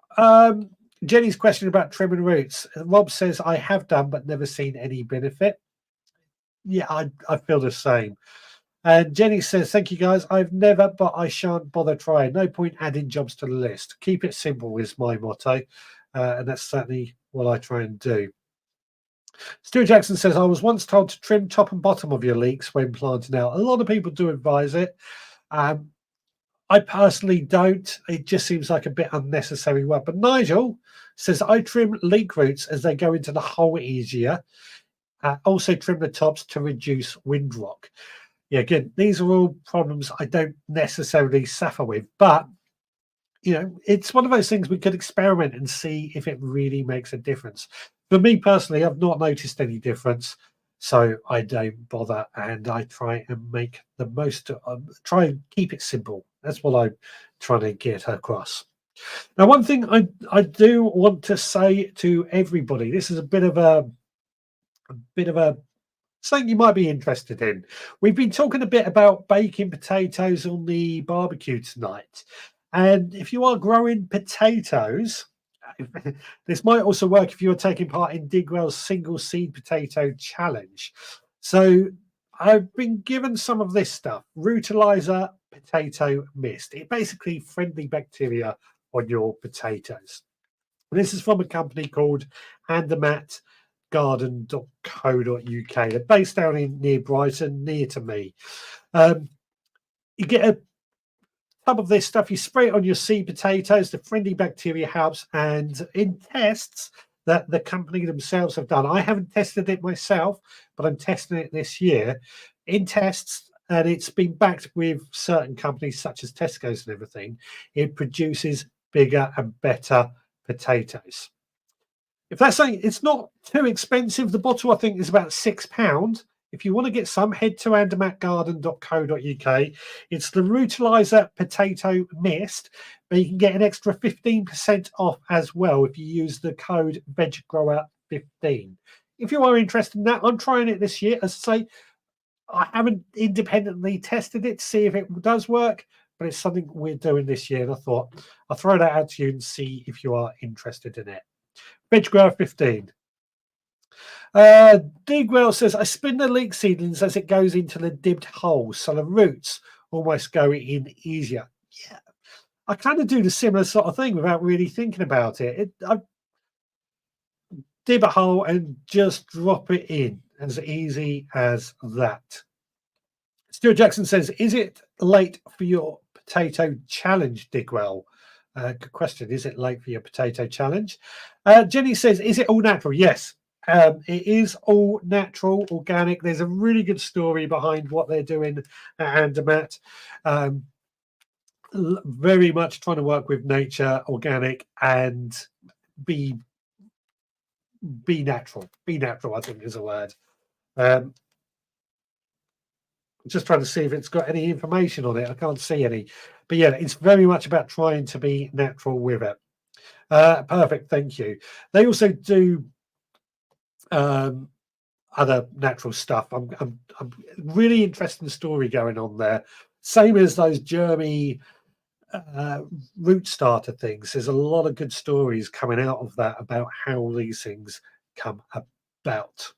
Jenny's question about trimming roots. Rob says, "I have done, but never seen any benefit." Yeah, I feel the same. And Jenny says, "Thank you, guys. I've never, but I shan't bother trying. No point adding jobs to the list. Keep it simple is my motto." And that's certainly what I try and do. Stuart Jackson says, "I was once told to trim top and bottom of your leeks when planting out." A lot of people do advise it. I personally don't. It just seems like a bit unnecessary work. But Nigel says, "I trim leek roots as they go into the hole easier. Also trim the tops to reduce windrock." Yeah, again, these are all problems I don't necessarily suffer with, but it's one of those things we could experiment and see if it really makes a difference. For me personally, I've not noticed any difference, so I don't bother, and I try and make the most. Try and keep it simple. That's what I'm trying to get across. Now, one thing I do want to say to everybody, this is a bit of a something you might be interested in. We've been talking a bit about baking potatoes on the barbecue tonight. And if you are growing potatoes, this might also work if you're taking part in Digwell's single seed potato challenge. So I've been given some of this stuff, Rutilizer potato mist. It basically friendly bacteria on your potatoes. This is from a company called Andermatt garden.co.uk. They're based down in near Brighton, near to me. You get a tub of this stuff, you spray it on your seed potatoes, the friendly bacteria helps, and in tests that the company themselves have done, I haven't tested it myself, but I'm testing it this year in tests, and it's been backed with certain companies such as Tesco's and everything. It produces bigger and better potatoes. If that's something, it's not too expensive. The bottle, I think, is about £6. If you want to get some, head to andermattgarden.co.uk. It's the Rutilizer Potato Mist, but you can get an extra 15% off as well if you use the code VegGrower15. If you are interested in that, I'm trying it this year. As I say, I haven't independently tested it to see if it does work, but it's something we're doing this year. And I thought I'll throw that out to you and see if you are interested in it. Veg Grower 15. Digwell says, I spin the leek seedlings as it goes into the dibbed hole, so the roots almost go in easier. Yeah, I kind of do the similar sort of thing without really thinking about it. I dib a hole and just drop it in, as easy as that. Stuart Jackson says, is it late for your potato challenge, Digwell? Good question. Is it late for your potato challenge? Jenny says, is it all natural? Yes, it is all natural, organic. There's a really good story behind what they're doing at Andermatt. Very much trying to work with nature, organic, and be natural. Be natural, I think, is a word. Just trying to see if it's got any information on it. I can't see any. But yeah, it's very much about trying to be natural with it. Perfect, thank you. They also do other natural stuff. I'm really interesting story going on there. Same as those germy root starter things. There's a lot of good stories coming out of that about how these things come about.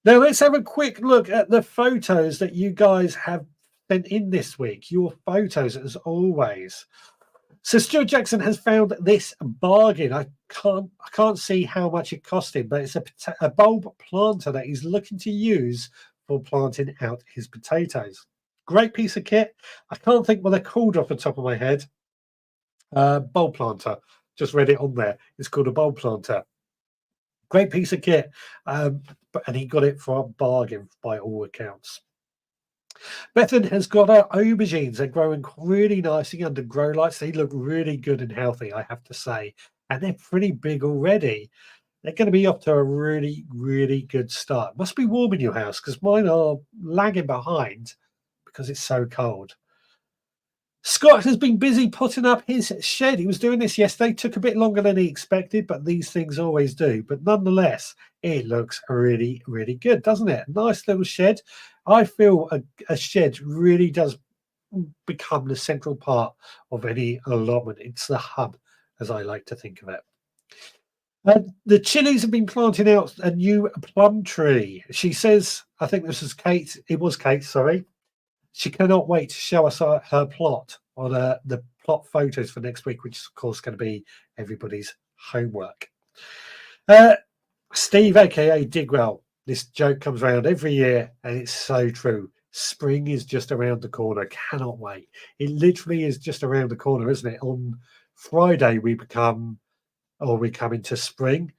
Now let's have a quick look at the photos that you guys have sent in this week. Your photos, as always. So Stuart Jackson has found this bargain. I can't see how much it cost him, but it's a bulb planter that he's looking to use for planting out his potatoes. Great piece of kit. I can't think what they're called off the top of my head. Bulb planter. Just read it on there. It's called a bulb planter. Great piece of kit, and he got it for a bargain by all accounts. Bethan has got her aubergines. They're growing really nicely under grow lights. They look really good and healthy, I have to say. And they're pretty big already. They're going to be off to a really, really good start. Must be warm in your house because mine are lagging behind because it's so cold. Scott has been busy putting up his shed. He was doing this yesterday. Took a bit longer than he expected, but these things always do. But nonetheless, it looks really, really good, doesn't it? Nice little shed. I feel a shed really does become the central part of any allotment. It's the hub, as I like to think of it. The chilies have been planting out a new plum tree. She says, I think this is Kate. It was Kate, sorry. She cannot wait to show us her plot on the plot photos for next week, which is, of course, going to be everybody's homework. Steve, aka Digwell, this joke comes around every year, and it's so true. Spring is just around the corner. Cannot wait. It literally is just around the corner, isn't it? On Friday, we come into spring,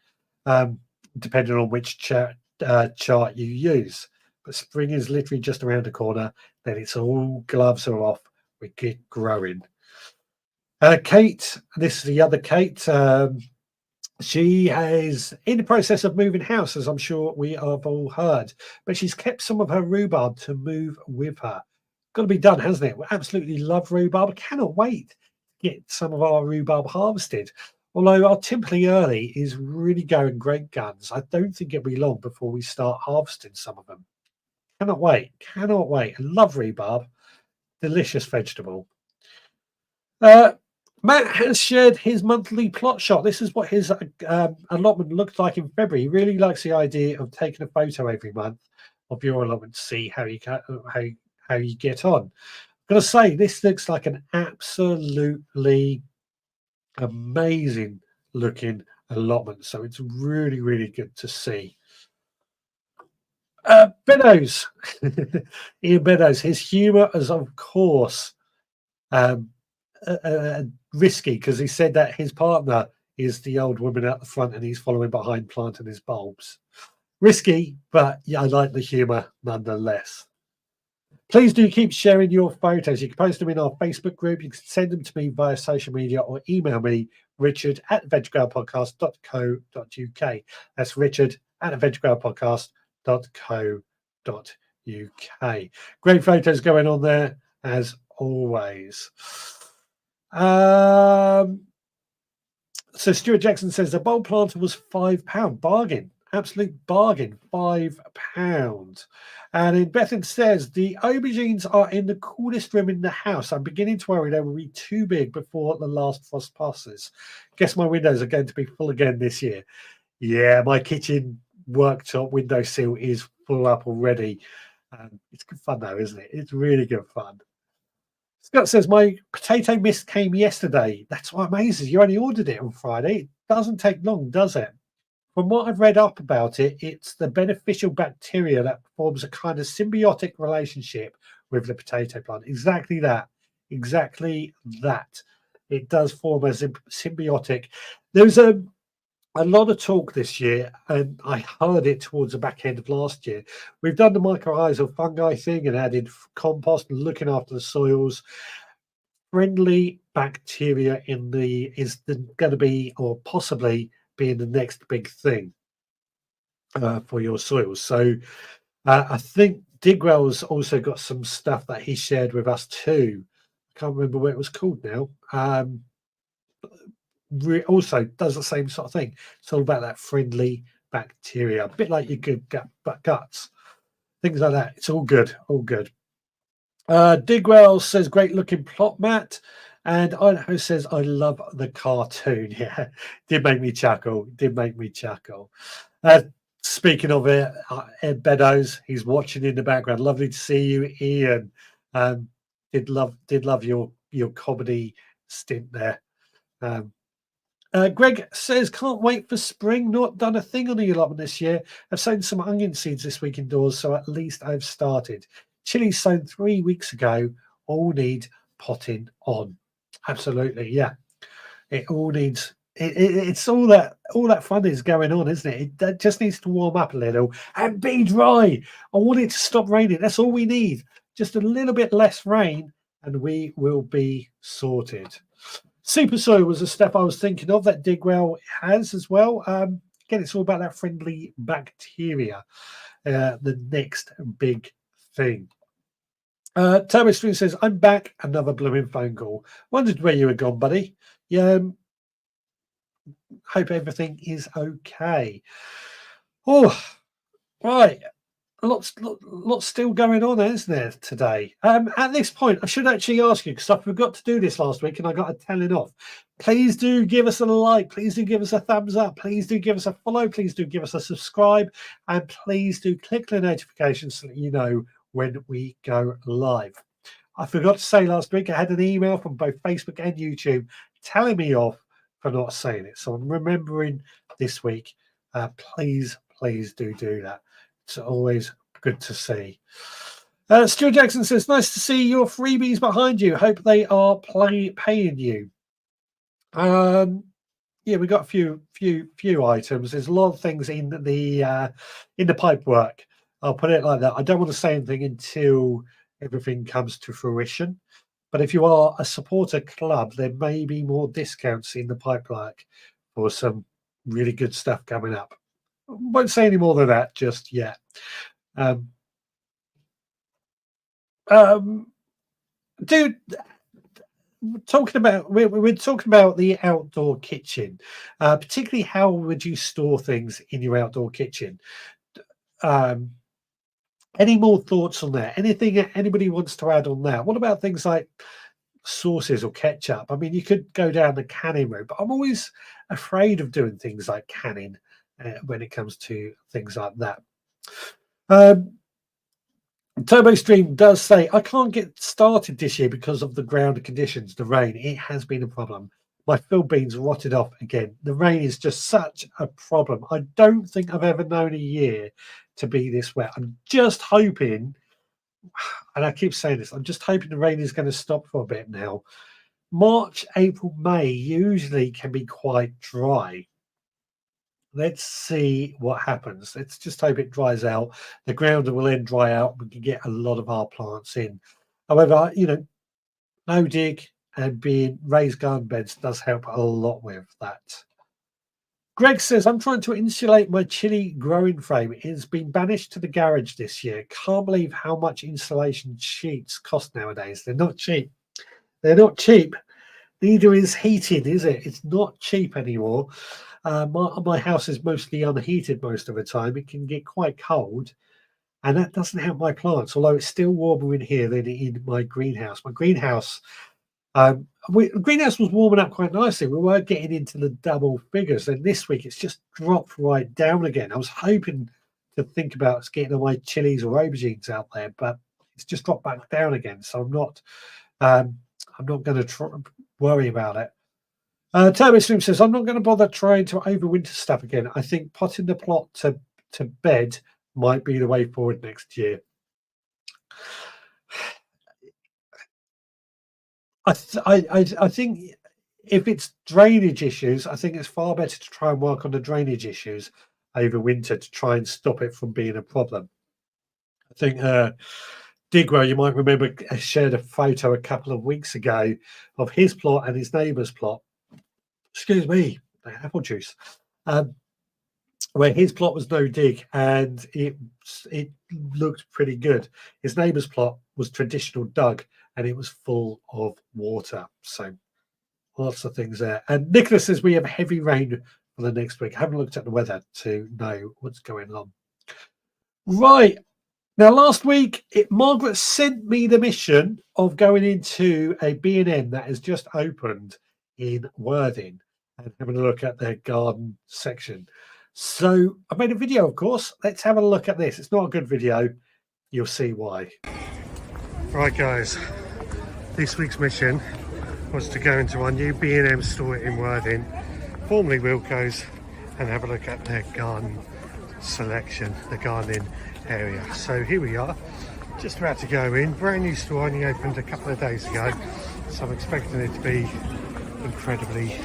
depending on which chart you use. But spring is literally just around the corner. Then it's all gloves are off. We get growing. Kate, this is the other Kate. She is in the process of moving house, as I'm sure we have all heard. But she's kept some of her rhubarb to move with her. Got to be done, hasn't it? We absolutely love rhubarb. I cannot wait to get some of our rhubarb harvested. Although our Timperley early is really going great guns. I don't think it'll be long before we start harvesting some of them. Cannot wait. Cannot wait. I love rhubarb. Delicious vegetable. Matt has shared his monthly plot shot. This is what his allotment looked like in February. He really likes the idea of taking a photo every month of your allotment to see how you get on. I'm going to say this looks like an absolutely amazing looking allotment. So it's really, really good to see. Beddoes, Ian Beddoes, his humour is, of course, risky because he said that his partner is the old woman at the front and he's following behind planting his bulbs. Risky, but yeah, I like the humour nonetheless. Please do keep sharing your photos. You can post them in our Facebook group. You can send them to me via social media or email me, richard@veggroundpodcast.co.uk. That's richard@veggroundpodcast.co.uk. Great photos going on there, as always. So Stuart Jackson says the bulb planter was £5. Bargain. Absolute bargain. £5. And then Bethan says the aubergines are in the coolest room in the house. I'm beginning to worry they will be too big before the last frost passes. Guess my windows are going to be full again this year. Yeah, my kitchen worktop windowsill is full up already. It's good fun though, isn't it? It's really good fun. Scott says, my potato mist came yesterday. That's what amazes. You only ordered it on Friday. It doesn't take long, does it? From what I've read up about it, it's the beneficial bacteria that forms a kind of symbiotic relationship with the potato plant. Exactly that. Exactly that. It does form a symbiotic. There's a lot of talk this year, and I heard it towards the back end of last year. We've done the mycorrhizal fungi thing and added compost and looking after the soils. Friendly bacteria is going to be, or possibly being, the next big thing for your soils. So I think Digwell's also got some stuff that he shared with us too. I can't remember what it was called now. Also does the same sort of thing. It's all about that friendly bacteria, a bit like your good guts, things like that. It's all good, all good. Digwell says, great looking plot mat. And Idaho says, I love the cartoon. Yeah, did make me chuckle. Did make me chuckle. Speaking of it, Ed Beddoes, he's watching in the background. Lovely to see you, Ian. Did love your comedy stint there. Greg says, can't wait for spring. Not done a thing on the allotment this year. I've sown some onion seeds this week indoors, so at least I've started. Chili sown 3 weeks ago. All need potting on. Absolutely, yeah. It all needs. It's all that fun is going on, isn't it? That just needs to warm up a little and be dry. I want it to stop raining. That's all we need. Just a little bit less rain, and we will be sorted. Super soil was the stuff I was thinking of that Digwell has as well. Again, it's all about that friendly bacteria. The next big thing. Turbo Stream says, I'm back. Another blooming phone call. Wondered where you were gone, buddy. Yeah. Hope everything is okay. Oh, right. Lots still going on, isn't there, today? At this point, I should actually ask you, because I forgot to do this last week and I got a telling off. Please do give us a like. Please do give us a thumbs up. Please do give us a follow. Please do give us a subscribe. And please do click the notifications so that you know when we go live. I forgot to say last week, I had an email from both Facebook and YouTube telling me off for not saying it. So I'm remembering this week. Please do that. It's always good to see. Stuart Jackson says, nice to see your freebies behind you. Hope they are paying you. Yeah, we got a few items. There's a lot of things in the pipe work. I'll put it like that. I don't want to say anything until everything comes to fruition. But if you are a supporter club, there may be more discounts in the pipe work for some really good stuff coming up. Won't say any more than that just yet. Dude, we're talking about the outdoor kitchen, particularly how would you store things in your outdoor kitchen? Any more thoughts on that? Anything anybody wants to add on that? What about things like sauces or ketchup? I mean, you could go down the canning route, but I'm always afraid of doing things like canning when it comes to things like that. Turbo Stream does say, I can't get started this year because of the ground conditions, the rain. It has been a problem. My field beans rotted off again. The rain is just such a problem. I don't think I've ever known a year to be this wet. I'm just hoping, and I keep saying this, I'm just hoping the rain is going to stop for a bit now. March, April, May usually can be quite dry. Let's see what happens. Let's just hope it dries out. The ground will then dry out. We can get a lot of our plants in. However, no dig and being raised garden beds does help a lot with that. Greg says, I'm trying to insulate my chili growing frame. It has been banished to the garage this year. Can't believe how much insulation sheets cost nowadays. They're not cheap. They're not cheap. Neither is heating, is it? It's not cheap anymore. My house is mostly unheated most of the time. It can get quite cold, and that doesn't help my plants, although it's still warmer in here than in my greenhouse. My greenhouse, Greenhouse was warming up quite nicely. We were getting into the double figures, and this week it's just dropped right down again. I was hoping to think about getting all my chilies or aubergines out there, but it's just dropped back down again. So I'm not going to worry about it. Turbo Slim says, I'm not going to bother trying to overwinter stuff again. I think potting the plot to bed might be the way forward next year. I think if it's drainage issues, I think it's far better to try and work on the drainage issues over winter to try and stop it from being a problem. I think Digwell, you might remember, shared a photo a couple of weeks ago of his plot and his neighbour's plot. Excuse me, the apple juice. Where his plot was no dig and it looked pretty good. His neighbour's plot was traditional dug and it was full of water. So lots of things there. And Nicholas says we have heavy rain for the next week. I haven't looked at the weather to know what's going on. Right. Now, last week, Margaret sent me the mission of going into a B&M that has just opened in Worthing and having a look at their garden section. So I made a video, of course. Let's have a look at this. It's not a good video. You'll see why. Right, guys. This week's mission was to go into our new B&M store in Worthing, formerly Wilco's, and have a look at their garden selection, the gardening area. So here we are, just about to go in. Brand new store, only opened a couple of days ago. So I'm expecting it to be incredibly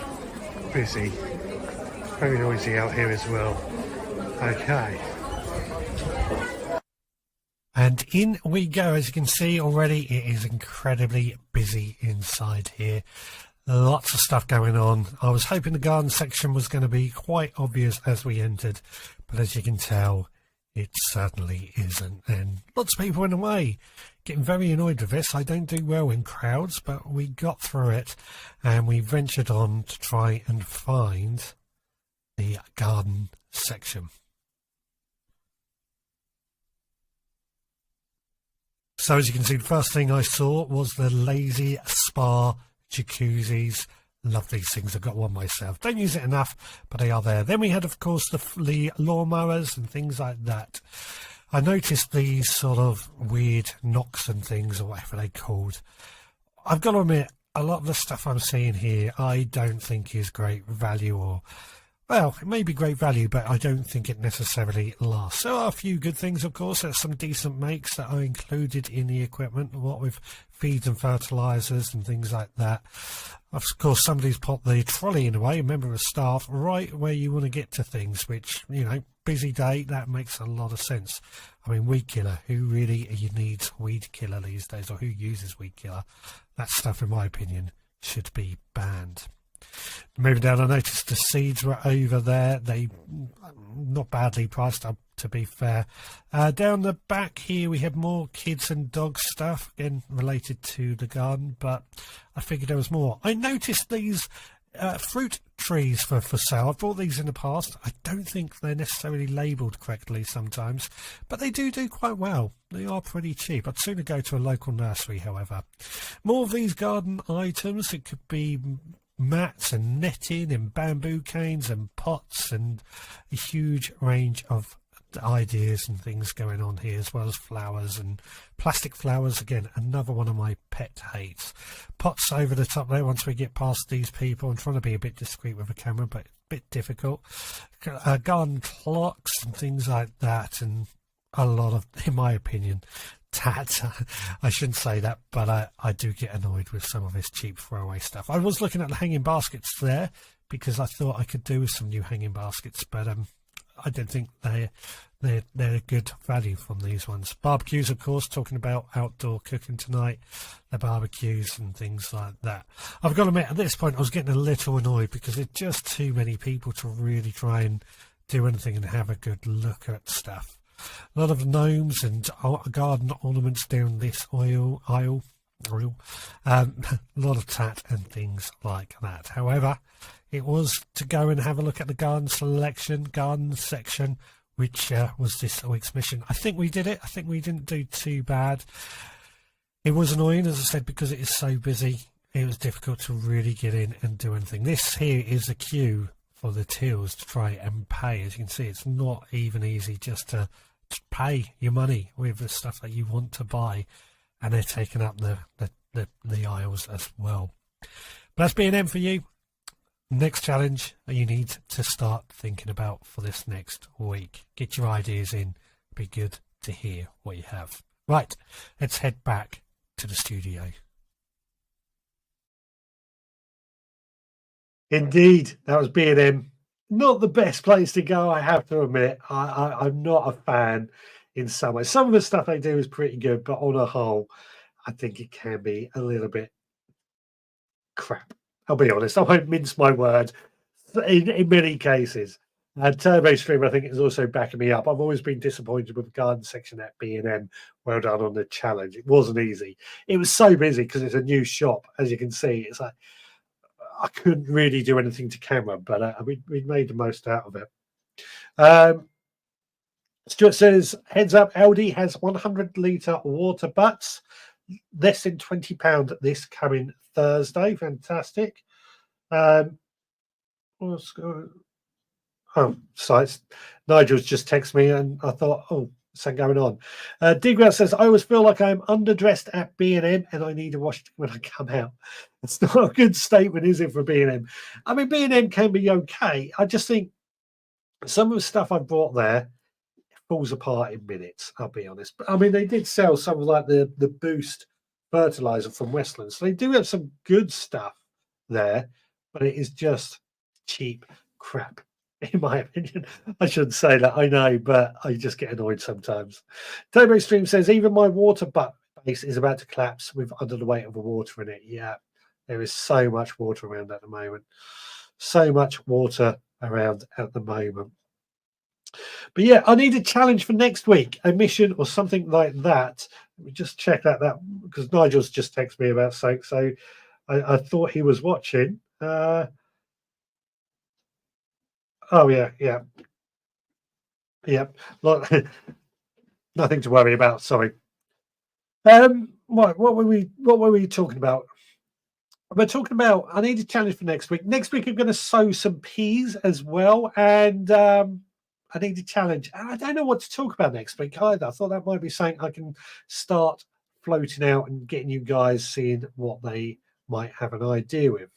busy. Very noisy out here as well. Okay. And in we go. As you can see already, it is incredibly busy inside here. Lots of stuff going on. I was hoping the garden section was going to be quite obvious as we entered, but as you can tell, it certainly isn't. And lots of people in the way. Getting very annoyed with this. I don't do well in crowds, but we got through it and we ventured on to try and find the garden section. So as you can see, the first thing I saw was the lazy spa jacuzzis. Love these things. I've got one myself. Don't use it enough, but they are there. Then we had, of course, the lawnmowers and things like that. I noticed these sort of weird knocks and things, or whatever they're called. I've got to admit, a lot of the stuff I'm seeing here, I don't think is great value, or, well, it may be great value, but I don't think it necessarily lasts. There are a few good things, of course. There's some decent makes that are included in the equipment, what with feeds and fertilizers and things like that. Of course, somebody's put the trolley in a way, a member of staff, right where you want to get to things, which, you know, busy day, that makes a lot of sense. I mean, weed killer, who really needs weed killer these days, or who uses weed killer? That stuff, in my opinion, should be banned. Moving down, I noticed the seeds were over there. They not badly priced up, to be fair. Down the back here we have more kids and dog stuff, again related to the garden, but I figured there was more. I noticed these fruit trees for sale. I've bought these in the past. I don't think they're necessarily labelled correctly sometimes, but they do quite well. They are pretty cheap. I'd sooner go to a local nursery, however. More of these garden items. It could be mats and netting and bamboo canes and pots and a huge range of ideas and things going on here, as well as flowers and plastic flowers. Again, another one of my pet hates. Pots over the top there. Once we get past these people, I'm trying to be a bit discreet with the camera, but a bit difficult. Garden clocks and things like that, and a lot of, in my opinion, tat. I shouldn't say that, but I do get annoyed with some of this cheap throwaway stuff. I was looking at the hanging baskets there because I thought I could do with some new hanging baskets, but I don't think they're a good value from these ones. Barbecues, of course, talking about outdoor cooking tonight, the barbecues and things like that. I've got to admit, at this point I was getting a little annoyed because there's just too many people to really try and do anything and have a good look at stuff. A lot of gnomes and garden ornaments down this aisle. A lot of tat and things like that. However, it was to go and have a look at the garden section, which was this week's mission. I think we did it. I think we didn't do too bad. It was annoying, as I said, because it is so busy. it was difficult to really get in and do anything. This here is a queue for the tills to try and pay. As you can see, it's not even easy just to pay your money with the stuff that you want to buy, and they're taking up the aisles as well. But that's B&M for you. Next challenge you need to start thinking about for this next week. Get your ideas in. Be good to hear what you have. Right, let's head back to the studio. Indeed, that was B&M. Not the best place to go, I have to admit. I'm not a fan in some ways. Some of the stuff they do is pretty good, but on a whole, I think it can be a little bit crap. I'll be honest. I won't mince my word in many cases. And Turbo Stream, I think, is also backing me up. I've always been disappointed with the garden section at B&M. Well done on the challenge. It wasn't easy. It was so busy because it's a new shop, as you can see. It's like I couldn't really do anything to camera, but we made the most out of it. Stuart says, heads up, Aldi has 100-litre water butts, less than £20 this coming Thursday. Fantastic. What's going Oh, so Nigel's just texted me, and I thought, oh, something going on. Digwell says, I always feel like I'm underdressed at B&M and I need a wash when I come out. It's not a good statement, is it, for B&M? I mean, B&M can be okay. I just think some of the stuff I brought there falls apart in minutes, I'll be honest. But I mean, they did sell some of like the Boost fertilizer from Westland. So they do have some good stuff there, but it is just cheap crap. In my opinion, I shouldn't say that, I know, but I just get annoyed sometimes. Turbo Stream says, even my water butt base is about to collapse with under the weight of the water in it. Yeah, there is so much water around at the moment. So much water around at the moment. But yeah, I need a challenge for next week, a mission or something like that. Let me just check that because Nigel's just texted me about something. So I thought he was watching. Oh yeah. Nothing to worry about. Sorry. What were we talking about? We're talking about I need a challenge for next week. Next week I'm going to sow some peas as well, and I need a challenge. And I don't know what to talk about next week either. I thought that might be something I can start floating out and getting you guys seeing what they might have an idea with.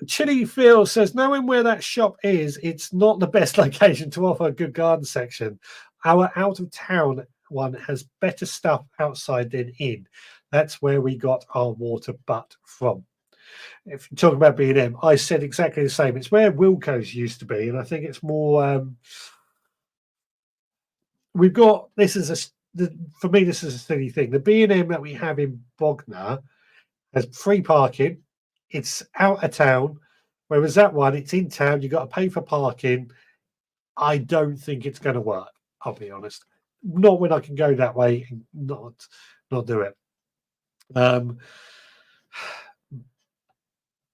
Chili Phil says, knowing where that shop is, it's not the best location to offer a good garden section. Our out of town one has better stuff outside than in. That's where we got our water butt from. If you're talking about B&M, I said exactly the same. It's where Wilco's used to be, and I think it's more. We've got this is for me. This is a silly thing. The B&M that we have in Bognor has free parking. It's out of town, whereas that one, it's in town. You've got to pay for parking. I don't think it's going to work. I'll be honest. Not when I can go that way and not do it.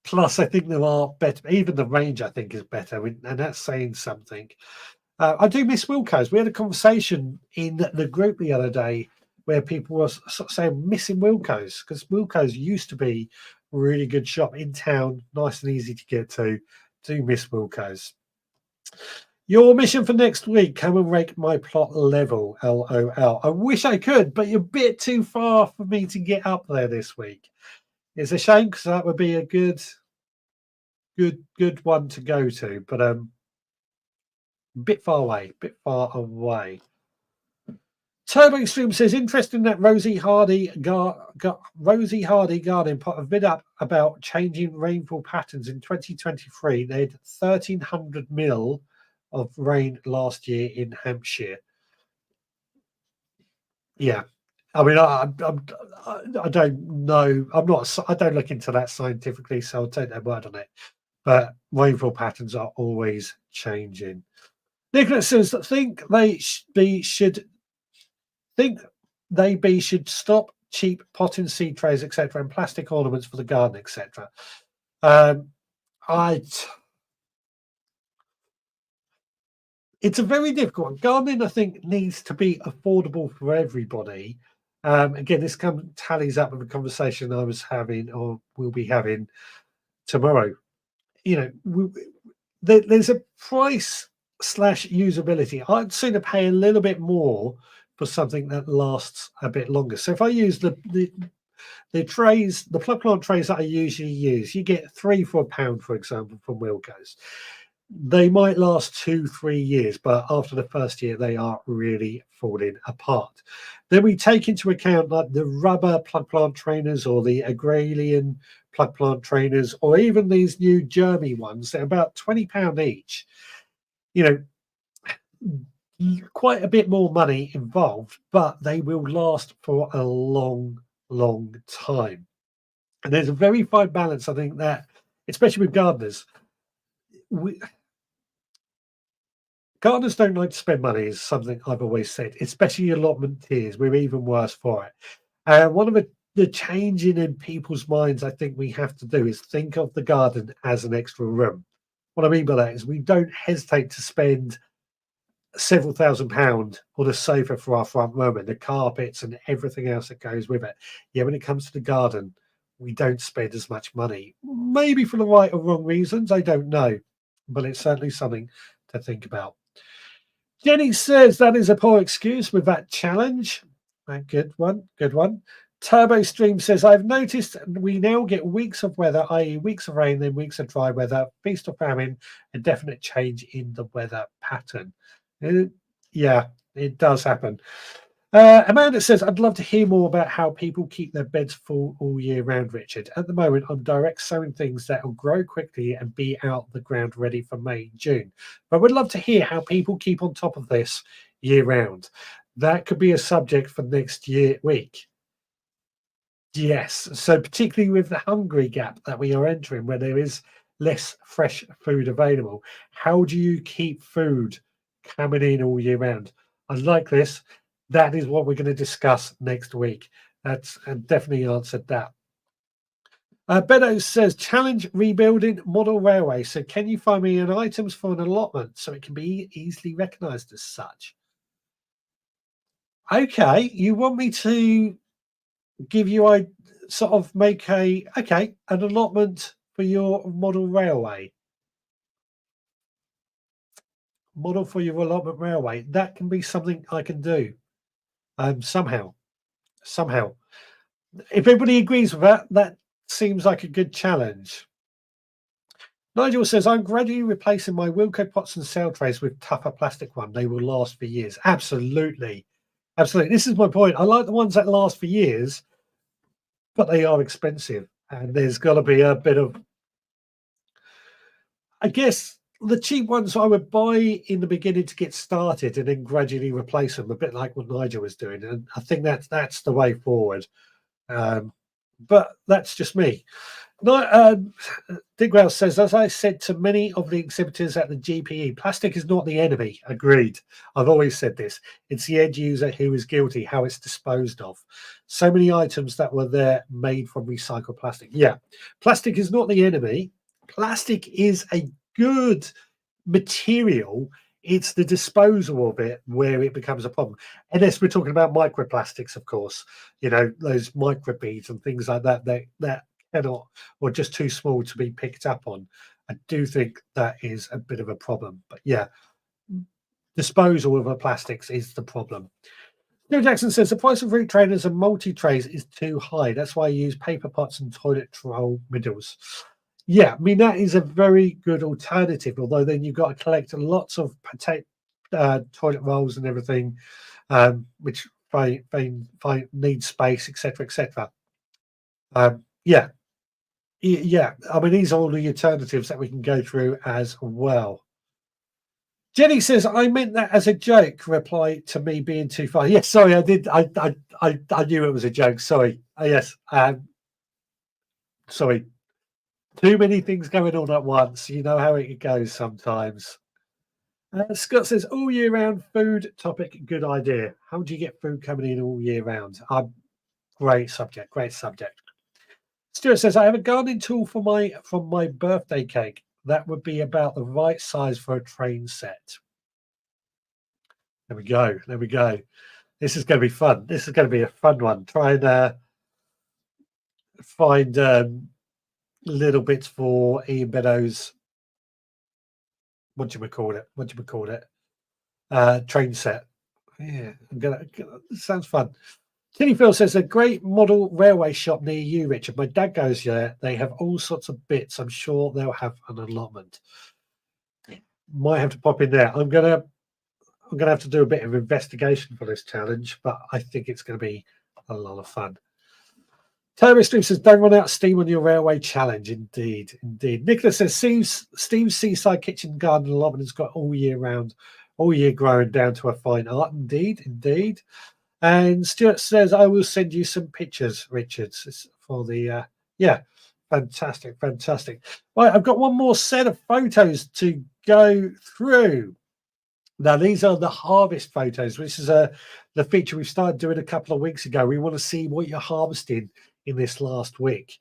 Plus, I think there are better. Even the range, I think, is better, and that's saying something. I do miss Wilco's. We had a conversation in the group the other day where people were sort of saying missing Wilco's because Wilco's used to be a really good shop in town, nice and easy to get to. Do miss Wilco's. Your mission for next week, come and rake my plot level, LOL. I wish I could, but you're a bit too far for me to get up there this week. It's a shame because that would be a good one to go to, but a bit far away. Turbo Extreme says, interesting that Rosie Hardy garden put a vid up about changing rainfall patterns in 2023. They had 1,300 mil of rain last year in Hampshire. Yeah, I mean, I don't know. I don't look into that scientifically, so I'll take their word on it. But rainfall patterns are always changing. Nicholas says, think they should stop cheap potting seed trays, etc., and plastic ornaments for the garden, etc. It's a very difficult one. Gardening, I think, needs to be affordable for everybody. Again, this tallies up with a conversation I was having or will be having tomorrow. You know, there's a price slash usability. I'd sooner pay a little bit more for something that lasts a bit longer. So if I use the trays, the plug plant trays that I usually use, you get 3 for £1, for example, from Wilco's. They might last 2-3 years, but after the first year, they are really falling apart. Then we take into account like the rubber plug plant trainers or the agrarian plug plant trainers, or even these new Germy ones. They're about £20 each. You know, quite a bit more money involved, but they will last for a long, long time. And there's a very fine balance, I think, that especially with gardeners. Gardeners don't like to spend money, is something I've always said, especially allotment tiers. We're even worse for it. And one of the changing in people's minds I think we have to do is think of the garden as an extra room. What I mean by that is we don't hesitate to spend several £1,000s on a sofa for our front room and the carpets and everything else that goes with it. Yeah, when it comes to the garden, we don't spend as much money. Maybe for the right or wrong reasons, I don't know. But it's certainly something to think about. Jenny says that is a poor excuse with that challenge. Good one, good one. Turbo Stream says, I've noticed we now get weeks of weather, i.e. weeks of rain, then weeks of dry weather, feast or famine, a definite change in the weather pattern. Yeah, it does happen. Amanda says, I'd love to hear more about how people keep their beds full all year round, Richard. At the moment, I'm direct sowing things that will grow quickly and be out the ground ready for May, June. But I would love to hear how people keep on top of this year round. That could be a subject for next week. Yes, so particularly with the hungry gap that we are entering, where there is less fresh food available, how do you keep food coming in all year round? I like this. That is what we're going to discuss next week. That's definitely answered that. Beto says, challenge rebuilding model railway. So can you find me an items for an allotment so it can be easily recognised as such? Okay, you want me to give you a sort of make an allotment for your model railway. Model for your allotment railway. That can be something I can do. Somehow. If everybody agrees with that, that seems like a good challenge. Nigel says, I'm gradually replacing my Wilco pots and sail trays with tougher plastic one. They will last for years. Absolutely. Absolutely. This is my point. I like the ones that last for years, but they are expensive. And there's got to be a bit of, I guess, the cheap ones I would buy in the beginning to get started and then gradually replace them, a bit like what Nigel was doing. And I think that's the way forward. But that's just me. Digwell says, as I said to many of the exhibitors at the GPE, plastic is not the enemy. Agreed. I've always said this. It's the end user who is guilty, how it's disposed of. So many items that were there made from recycled plastic. Yeah, plastic is not the enemy. Plastic is a good material. It's the disposal of it where it becomes a problem. Unless we're talking about microplastics, of course, you know, those microbeads and things like that, that cannot, or just too small to be picked up on. I do think that is a bit of a problem. But yeah, disposal of the plastics is the problem. Joe Jackson says the price of root trainers and multi-trays is too high. That's why I use paper pots and toilet roll middles. Yeah, I mean, that is a very good alternative, although then you've got to collect lots of toilet rolls and everything, which need space, etc., etc. Yeah. I mean, these are all the alternatives that we can go through as well. Jenny says, I meant that as a joke, reply to me being too far. Yes, sorry, I did. I knew it was a joke. Sorry. Yes. Sorry. Too many things going on at once. You know how it goes sometimes. Scott says, all year round food topic, good idea. How do you get food coming in all year round? Great subject, great subject. Stuart says, I have a gardening tool from my birthday cake. That would be about the right size for a train set. There we go. This is going to be fun. This is going to be a fun one. Try and find little bits for Ian Beddoes. What do we call it? What do we call it? Train set. Yeah, sounds fun. Kenny Phil says a great model railway shop near you, Richard. My dad goes there. They have all sorts of bits. I'm sure they'll have an allotment. Might have to pop in there. I'm gonna have to do a bit of investigation for this challenge, but I think it's going to be a lot of fun. Turbo Stream says, don't run out of steam on your railway challenge. Indeed, indeed. Nicholas says, Steve's Seaside Kitchen Garden Allotment has got all year round, all year growing down to a fine art. Indeed, indeed. And Stuart says, I will send you some pictures, Richards, for the, yeah, fantastic, fantastic. Right, I've got one more set of photos to go through. Now, these are the harvest photos, which is the feature we started doing a couple of weeks ago. We want to see what you're harvesting in this last week.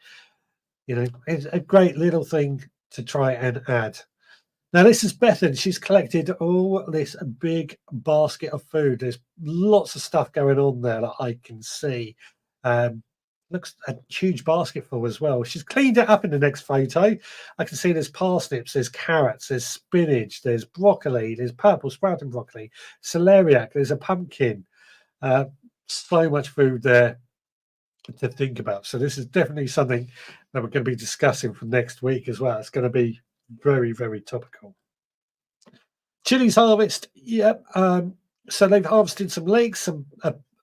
You know, it's a great little thing to try and add. Now, this is Bethan. She's collected all this big basket of food. There's lots of stuff going on there that I can see. Looks a huge basket full as well. She's cleaned it up in the next photo. I can see there's parsnips, there's carrots, there's spinach, there's broccoli, there's purple sprouting broccoli, celeriac, there's a pumpkin. So much food there to think about. So this is definitely something that we're going to be discussing for next week as well. It's going to be very, very topical. Chilies harvest, yep. So they've harvested some leeks, some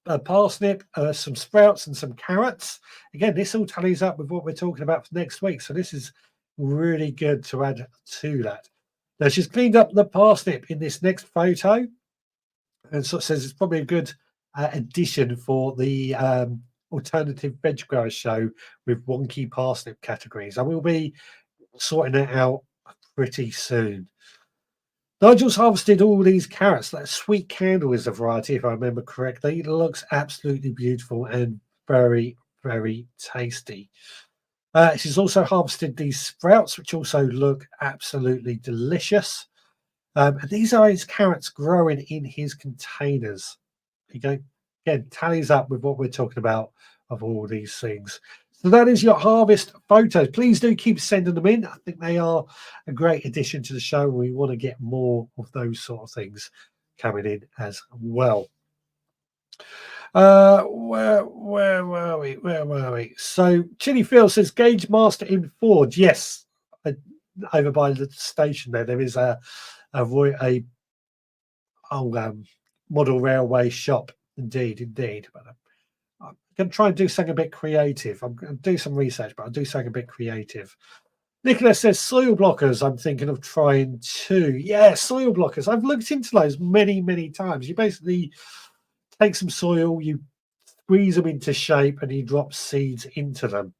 a parsnip, some sprouts, and some carrots. Again, this all tallies up with what we're talking about for next week. So this is really good to add to that. Now she's cleaned up the parsnip in this next photo, and so it says it's probably a good addition for the alternative veg grower show with wonky parsnip categories. I will be sorting it out pretty soon. Nigel's harvested all these carrots. That sweet candle is a variety, if I remember correctly. It looks absolutely beautiful and very, very tasty. She's also harvested these sprouts, which also look absolutely delicious. And these are his carrots growing in his containers. Again, tallies up with what we're talking about of all these things. So that is your harvest photos. Please do keep sending them in. I think they are a great addition to the show. We want to get more of those sort of things coming in as well. Where were we? Where were we? So Chili Phil says Gauge Master in Forge. Yes, over by the station there is a model railway shop. Indeed. But I'm going to try and do something a bit creative. I'm going to do some research, but I'll do something a bit creative. Nicholas says soil blockers. I'm thinking of trying too. Yeah, soil blockers. I've looked into those many, many times. You basically take some soil, you squeeze them into shape, and you drop seeds into them.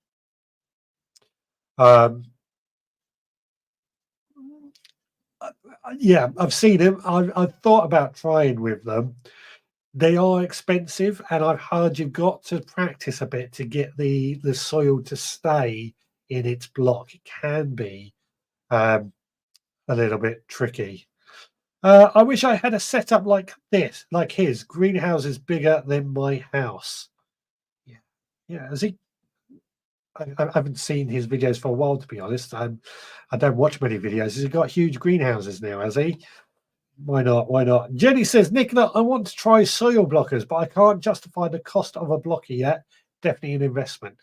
Yeah, I've seen them. I've thought about trying with them. They are expensive, and I've heard you've got to practice a bit to get the soil to stay in its block. It can be a little bit tricky. I wish I had a setup like this, like his. Greenhouse is bigger than my house. Yeah. Has he? I haven't seen his videos for a while, to be honest. I don't watch many videos. Has he got huge greenhouses now? Has he? Why not? Why not? Jenny says, Nicola, I want to try soil blockers, but I can't justify the cost of a blocker yet. Definitely an investment.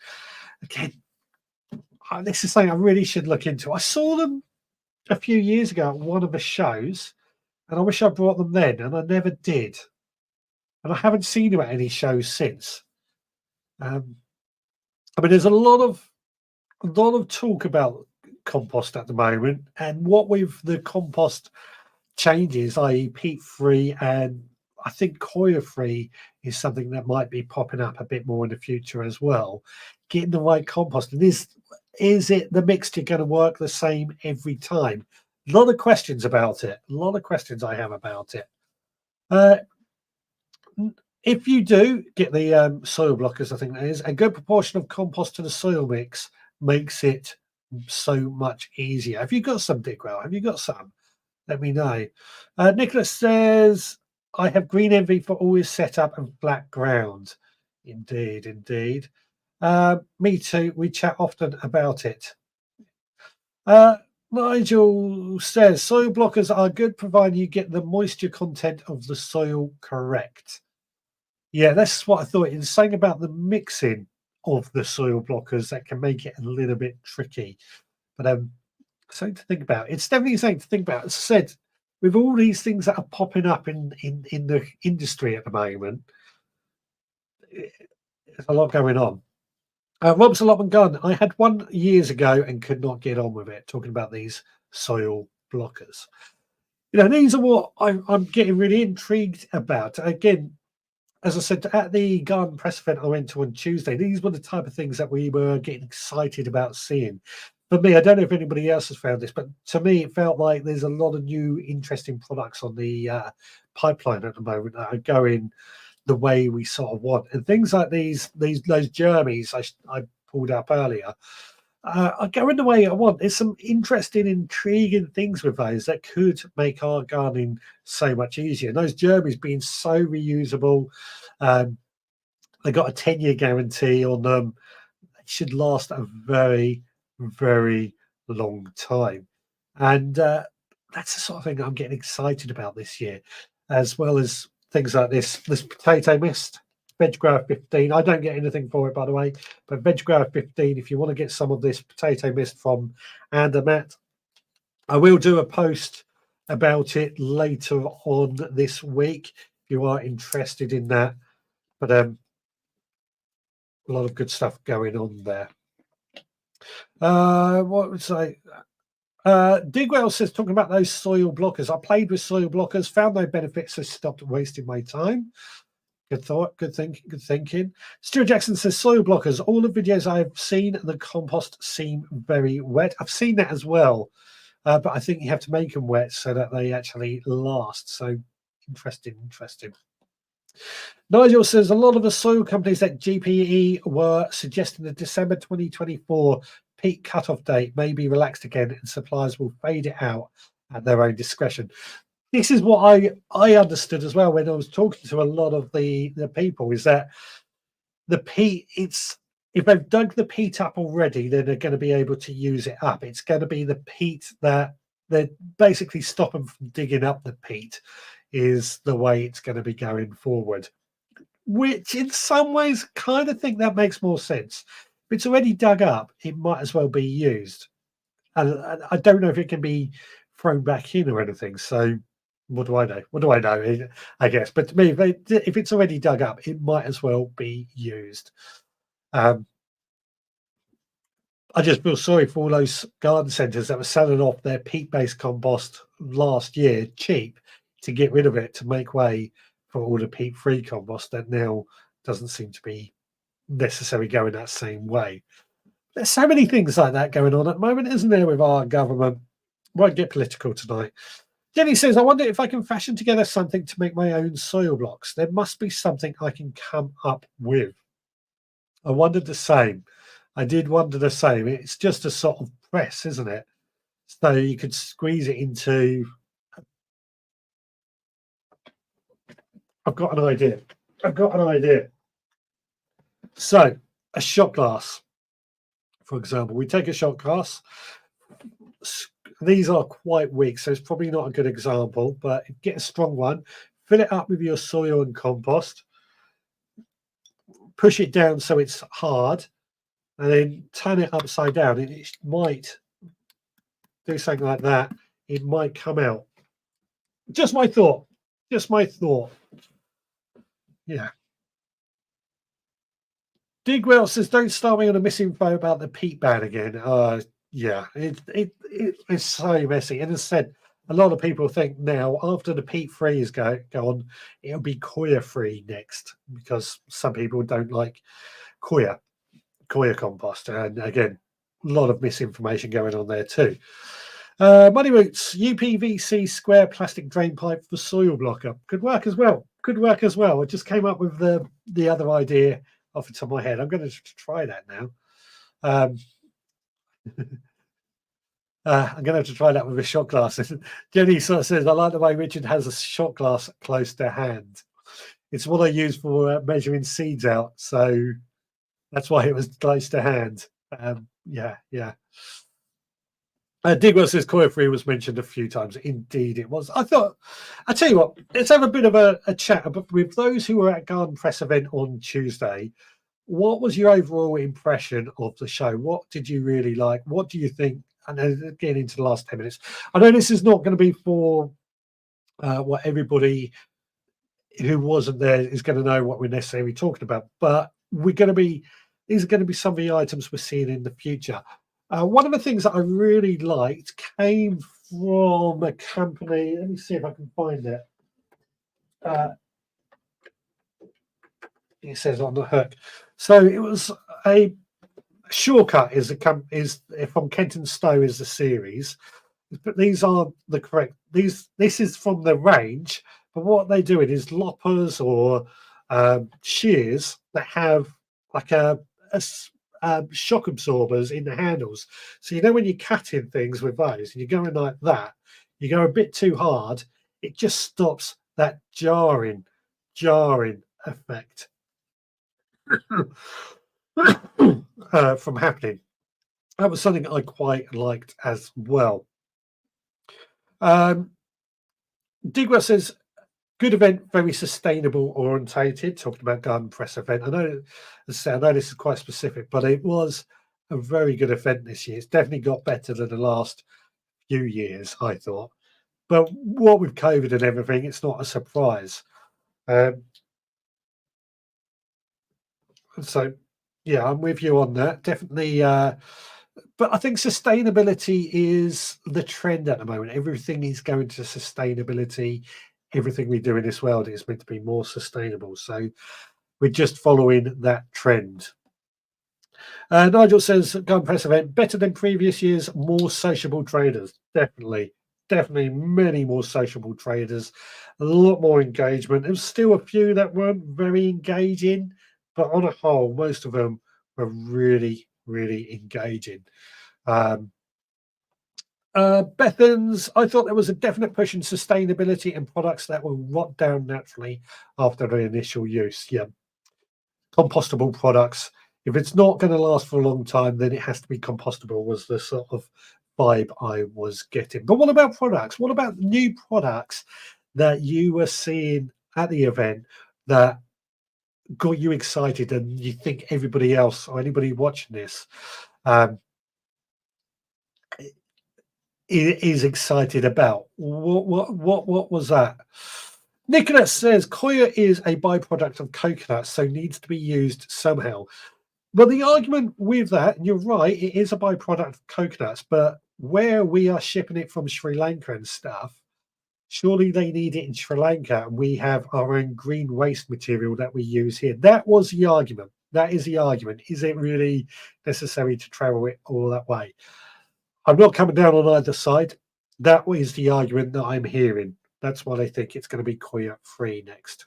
Again, this is something I really should look into. I saw them a few years ago at one of the shows, and I wish I brought them then, and I never did. And I haven't seen them at any shows since. I mean, there's a lot of talk about compost at the moment, and what with the compost changes, i.e. peat-free, and I think coir-free is something that might be popping up a bit more in the future as well. Getting the right compost. And is it the mixture going to work the same every time? A lot of questions about it. A lot of questions I have about it. If you do get the soil blockers, I think that is, a good proportion of compost to the soil mix makes it so much easier. Have you got some, Digwell? Have you got some? Let me know. Nicholas says, I have green envy for all his setup and flat ground. Indeed, indeed. Me too. We chat often about it. Uh, Nigel says soil blockers are good provided you get the moisture content of the soil correct. Yeah, that's what I thought. It's saying about the mixing of the soil blockers that can make it a little bit tricky. But something to think about. It's definitely something to think about. As I said, with all these things that are popping up in the industry at the moment, there's a lot going on. Rob's Allotment Gun. I had one years ago and could not get on with it. Talking about these soil blockers. You know, these are what I'm getting really intrigued about. Again, as I said, at the garden press event I went to on Tuesday, these were the type of things that we were getting excited about seeing. For me, I don't know if anybody else has found this, but to me, it felt like there's a lot of new, interesting products on the pipeline at the moment that are going the way we sort of want. And things like those Jeremys I pulled up earlier are going the way I want. There's some interesting, intriguing things with those that could make our gardening so much easier. And those Jeremys being so reusable, they got a 10-year guarantee on them. They should last a very, very long time. And that's the sort of thing I'm getting excited about this year, as well as things like this potato mist. Veg Grower 15. I don't get anything for it, by the way, but Veg Grower 15, if you want to get some of this potato mist from Andermatt, I will do a post about it later on this week if you are interested in that. But a lot of good stuff going on there. What would say? Digwell says, talking about those soil blockers. I played with soil blockers, found no benefits, so stopped wasting my time. Good thought, good thinking. Stuart Jackson says, soil blockers. All the videos I've seen, the compost seem very wet. I've seen that as well, but I think you have to make them wet so that they actually last. So interesting. Nigel says, a lot of the soil companies at GPE were suggesting the December 2024 peak cutoff date may be relaxed again and suppliers will fade it out at their own discretion. This is what I understood as well when I was talking to a lot of the people, is that the peat, if they've dug the peat up already, then they're going to be able to use it up. It's going to be the peat that they're basically stopping from digging up the peat is the way it's going to be going forward, which in some ways kind of think that makes more sense. If it's already dug up, it might as well be used. And I don't know if it can be thrown back in or anything. So what do I know? What do I know? I guess. But to me, if it's already dug up, it might as well be used. I just feel sorry for all those garden centres that were selling off their peat-based compost last year cheap to get rid of it to make way for all the peat-free compost that now doesn't seem to be necessarily going that same way. There's so many things like that going on at the moment, isn't there, with our government? Won't get political tonight. Jenny says, I wonder if I can fashion together something to make my own soil blocks. There must be something I can come up with. I wondered the same. I did wonder the same. It's just a sort of press, isn't it? So you could squeeze it into... I've got an idea. So, a shot glass, for example. We take a shot glass. These are quite weak, so it's probably not a good example, but get a strong one. Fill it up with your soil and compost. Push it down so it's hard, and then turn it upside down. It might do something like that. It might come out. Just my thought. Yeah. Digwell says, don't start me on a misinfo about the peat ban again. Yeah, it's so messy. And as I said, a lot of people think now after the peat free is gone, it'll be coir free next, because some people don't like coir compost. And again, a lot of misinformation going on there too. Money Roots, UPVC square plastic drain pipe for soil blocker. Could work as well. I just came up with the other idea off the top of my head. I'm going to try that now. I'm going to have to try that with a shot glass. Jenny sort of says, I like the way Richard has a shot glass close to hand. It's what I use for measuring seeds out. So that's why it was close to hand. Yeah. Digwell says coil free was mentioned a few times. Indeed, it was. I tell you what, let's have a bit of a chat with those who were at Garden Press event on Tuesday. What was your overall impression of the show? What did you really like? What do you think? And then getting into the last 10 minutes. I know this is not going to be for what everybody who wasn't there is going to know what we're necessarily talking about, but these are going to be some of the items we're seeing in the future. One of the things that I really liked came from a company. Let me see if I can find it. It says on the hook. So it was a Shortcut is from Kenton Stowe is the series, but these are the correct. This is from the range, but what they do it is loppers or shears that have like a shock absorbers in the handles. So you know when you're cutting things with those, and you're going like that, you go a bit too hard, it just stops that jarring effect from happening. That was something I quite liked as well. Digwell says, good event, very sustainable orientated, talking about Garden Press event. I know this is quite specific, but it was a very good event this year. It's definitely got better than the last few years, I thought. But what with COVID and everything, it's not a surprise. So, yeah, I'm with you on that. Definitely. But I think sustainability is the trend at the moment. Everything is going to sustainability. Everything we do in this world is meant to be more sustainable. So we're just following that trend. Nigel says, Garden Press event, better than previous years, more sociable traders. Definitely many more sociable traders, a lot more engagement. There's still a few that weren't very engaging, but on a whole, most of them were really engaging. Bethans, I thought there was a definite push in sustainability and products that will rot down naturally after the initial use. Yeah. Compostable products. If it's not going to last for a long time, then it has to be compostable, was the sort of vibe I was getting. But what about products? What about new products that you were seeing at the event that got you excited and you think everybody else or anybody watching this is excited about? What was that? Nicholas says coir is a byproduct of coconut, so needs to be used somehow. Well, the argument with that, and you're right, it is a byproduct of coconuts, but where we are shipping it from Sri Lanka and stuff, surely they need it in Sri Lanka, and we have our own green waste material that we use here. That was the argument. That is the argument. Is it really necessary to travel it all that way? I'm not coming down on either side. That is the argument that I'm hearing. That's why I think it's going to be coir free next.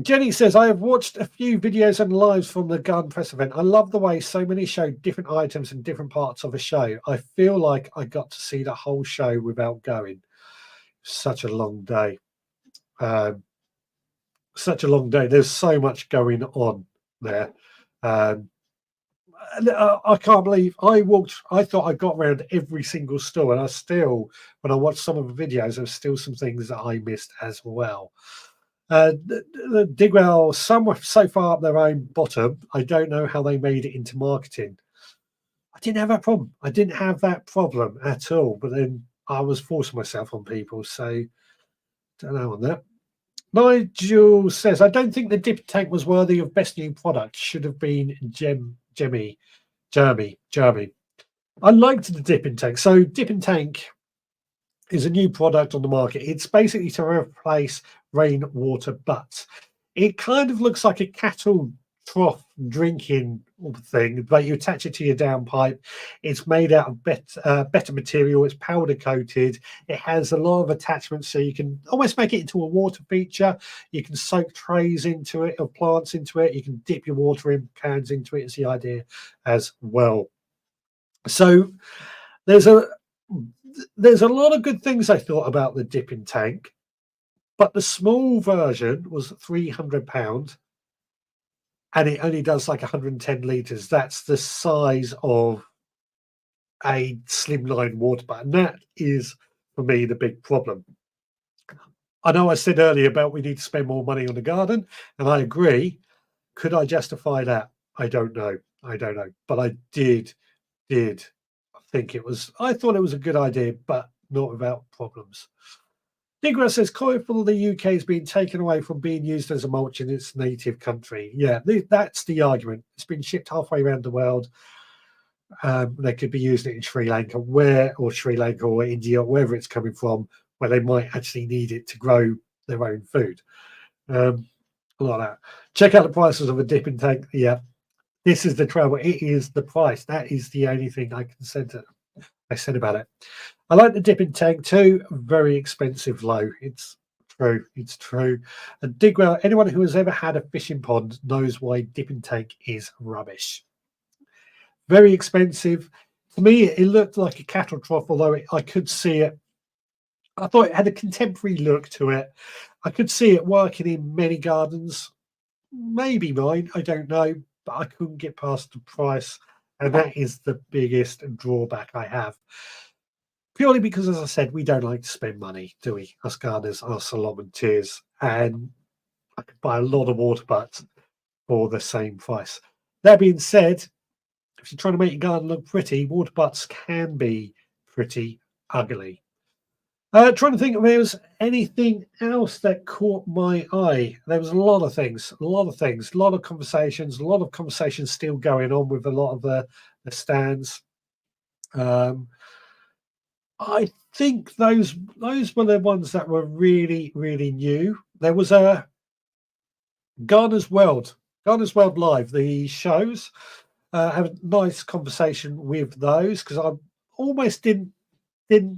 Jenny says, I have watched a few videos and lives from the Garden Press event. I love the way so many show different items and different parts of a show. I feel like I got to see the whole show without going. Such a long day. Such a long day. There's so much going on there. I can't believe I thought I got around every single store, and when I watched some of the videos, there's still some things that I missed as well. The Digwell, some were so far up their own bottom, I don't know how they made it into marketing. I didn't have that problem. I didn't have that problem at all, but then I was forcing myself on people, so don't know on that. Nigel says, I don't think the dip tank was worthy of best new product. Should have been Jeremy. I liked the dipping tank. So dipping tank is a new product on the market. It's basically to replace rainwater butts. It kind of looks like a cattle trough drinking thing, but you attach it to your downpipe. It's made out of better material. It's powder coated. It has a lot of attachments, so you can almost make it into a water feature. You can soak trays into it or plants into it. You can dip your water in cans into it. Is the idea as well. So there's a there's a lot of good things I thought about the dipping tank, but the small version was £300 and it only does like 110 litres. That's the size of a slimline water butt, and that is for me the big problem. I know I said earlier about we need to spend more money on the garden, and I agree. Could I justify that? I don't know. I don't know. But I did think it was I thought it was a good idea, but not without problems. Digra says coiffle the UK is being taken away from being used as a mulch in its native country. Yeah, that's the argument. It's been shipped halfway around the world. They could be using it in Sri Lanka, or Sri Lanka or India, or wherever it's coming from, where they might actually need it to grow their own food. A lot of that. Check out the prices of a dipping tank. Yeah, this is the trouble. It is the price. That is the only thing I said about it. I like the dipping tank too. Very expensive though. It's true. It's true. And Digwell, anyone who has ever had a fishing pond knows why dipping tank is rubbish. Very expensive. To me, it looked like a cattle trough, although I could see it. I thought it had a contemporary look to it. I could see it working in many gardens. Maybe mine, I don't know, but I couldn't get past the price, and that is the biggest drawback I have. Purely because, as I said, we don't like to spend money, do we? Us gardeners, us allotmenteers, and I could buy a lot of water butts for the same price. That being said, if you're trying to make your garden look pretty, water butts can be pretty ugly. Trying to think if there was anything else that caught my eye. There was a lot of things, a lot of conversations still going on with a lot of the stands. Um, I think those were the ones that were really, really new. There was a Gardener's World Live, the shows. Have a nice conversation with those because I almost didn't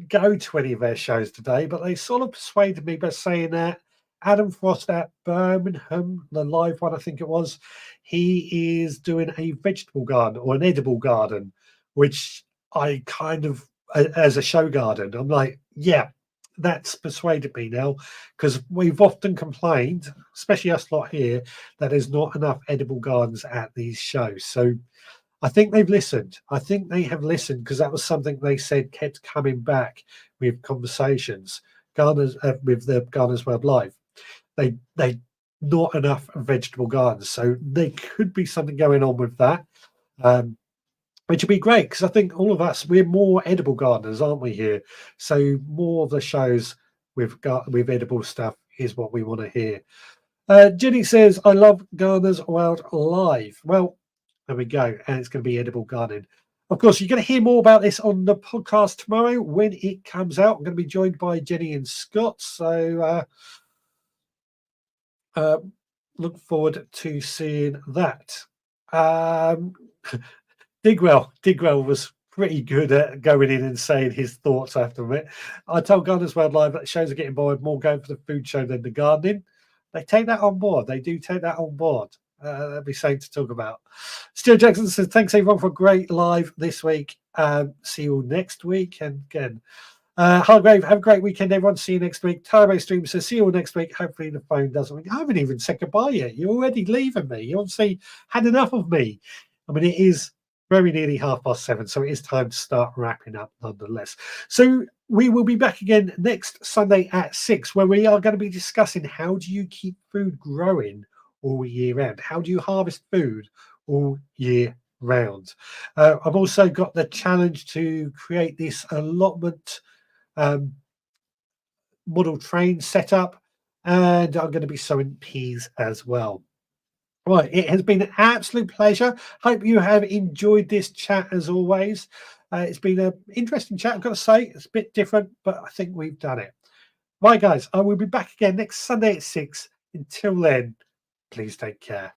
go to any of their shows today, but they sort of persuaded me by saying that Adam Frost at Birmingham, the live one, I think it was, he is doing a vegetable garden or an edible garden, which I kind of, as a show garden, I'm like, yeah, that's persuaded me now because we've often complained, especially us lot here, that there's not enough edible gardens at these shows. So I think they've listened. I think they have listened because that was something they said kept coming back with conversations. Gardeners with the Gardeners World Live, they not enough vegetable gardens, so there could be something going on with that, which would be great because I think all of us we're more edible gardeners, aren't we here? So more of the shows with edible stuff is what we want to hear. Jenny says, I love Gardener's World Live. Well, there we go. And it's going to be edible gardening. Of course, you're going to hear more about this on the podcast tomorrow when it comes out. I'm going to be joined by Jenny and Scott. So look forward to seeing that. Digwell was pretty good at going in and saying his thoughts, I have to admit. I told Gardeners World Live that shows are getting more going for the food show than the gardening. They take that on board. They do take that on board. That'd be something to talk about. Stuart Jackson says, thanks everyone for a great live this week. See you all next week. And again, Hargrave, have a great weekend, everyone. See you next week. Turbo Stream says, see you all next week. Hopefully the phone doesn't ring. I haven't even said goodbye yet. You're already leaving me. You obviously had enough of me. I mean, it is very nearly 7:30, so it is time to start wrapping up nonetheless. So we will be back again next Sunday at 6, where we are going to be discussing how do you keep food growing all year round? How do you harvest food all year round? I've also got the challenge to create this allotment model train setup, and I'm going to be sowing peas as well. Right, it has been an absolute pleasure. Hope you have enjoyed this chat as always. It's been an interesting chat, I've got to say. It's a bit different, but I think we've done it. Right, guys, I will be back again next Sunday at 6. Until then, please take care.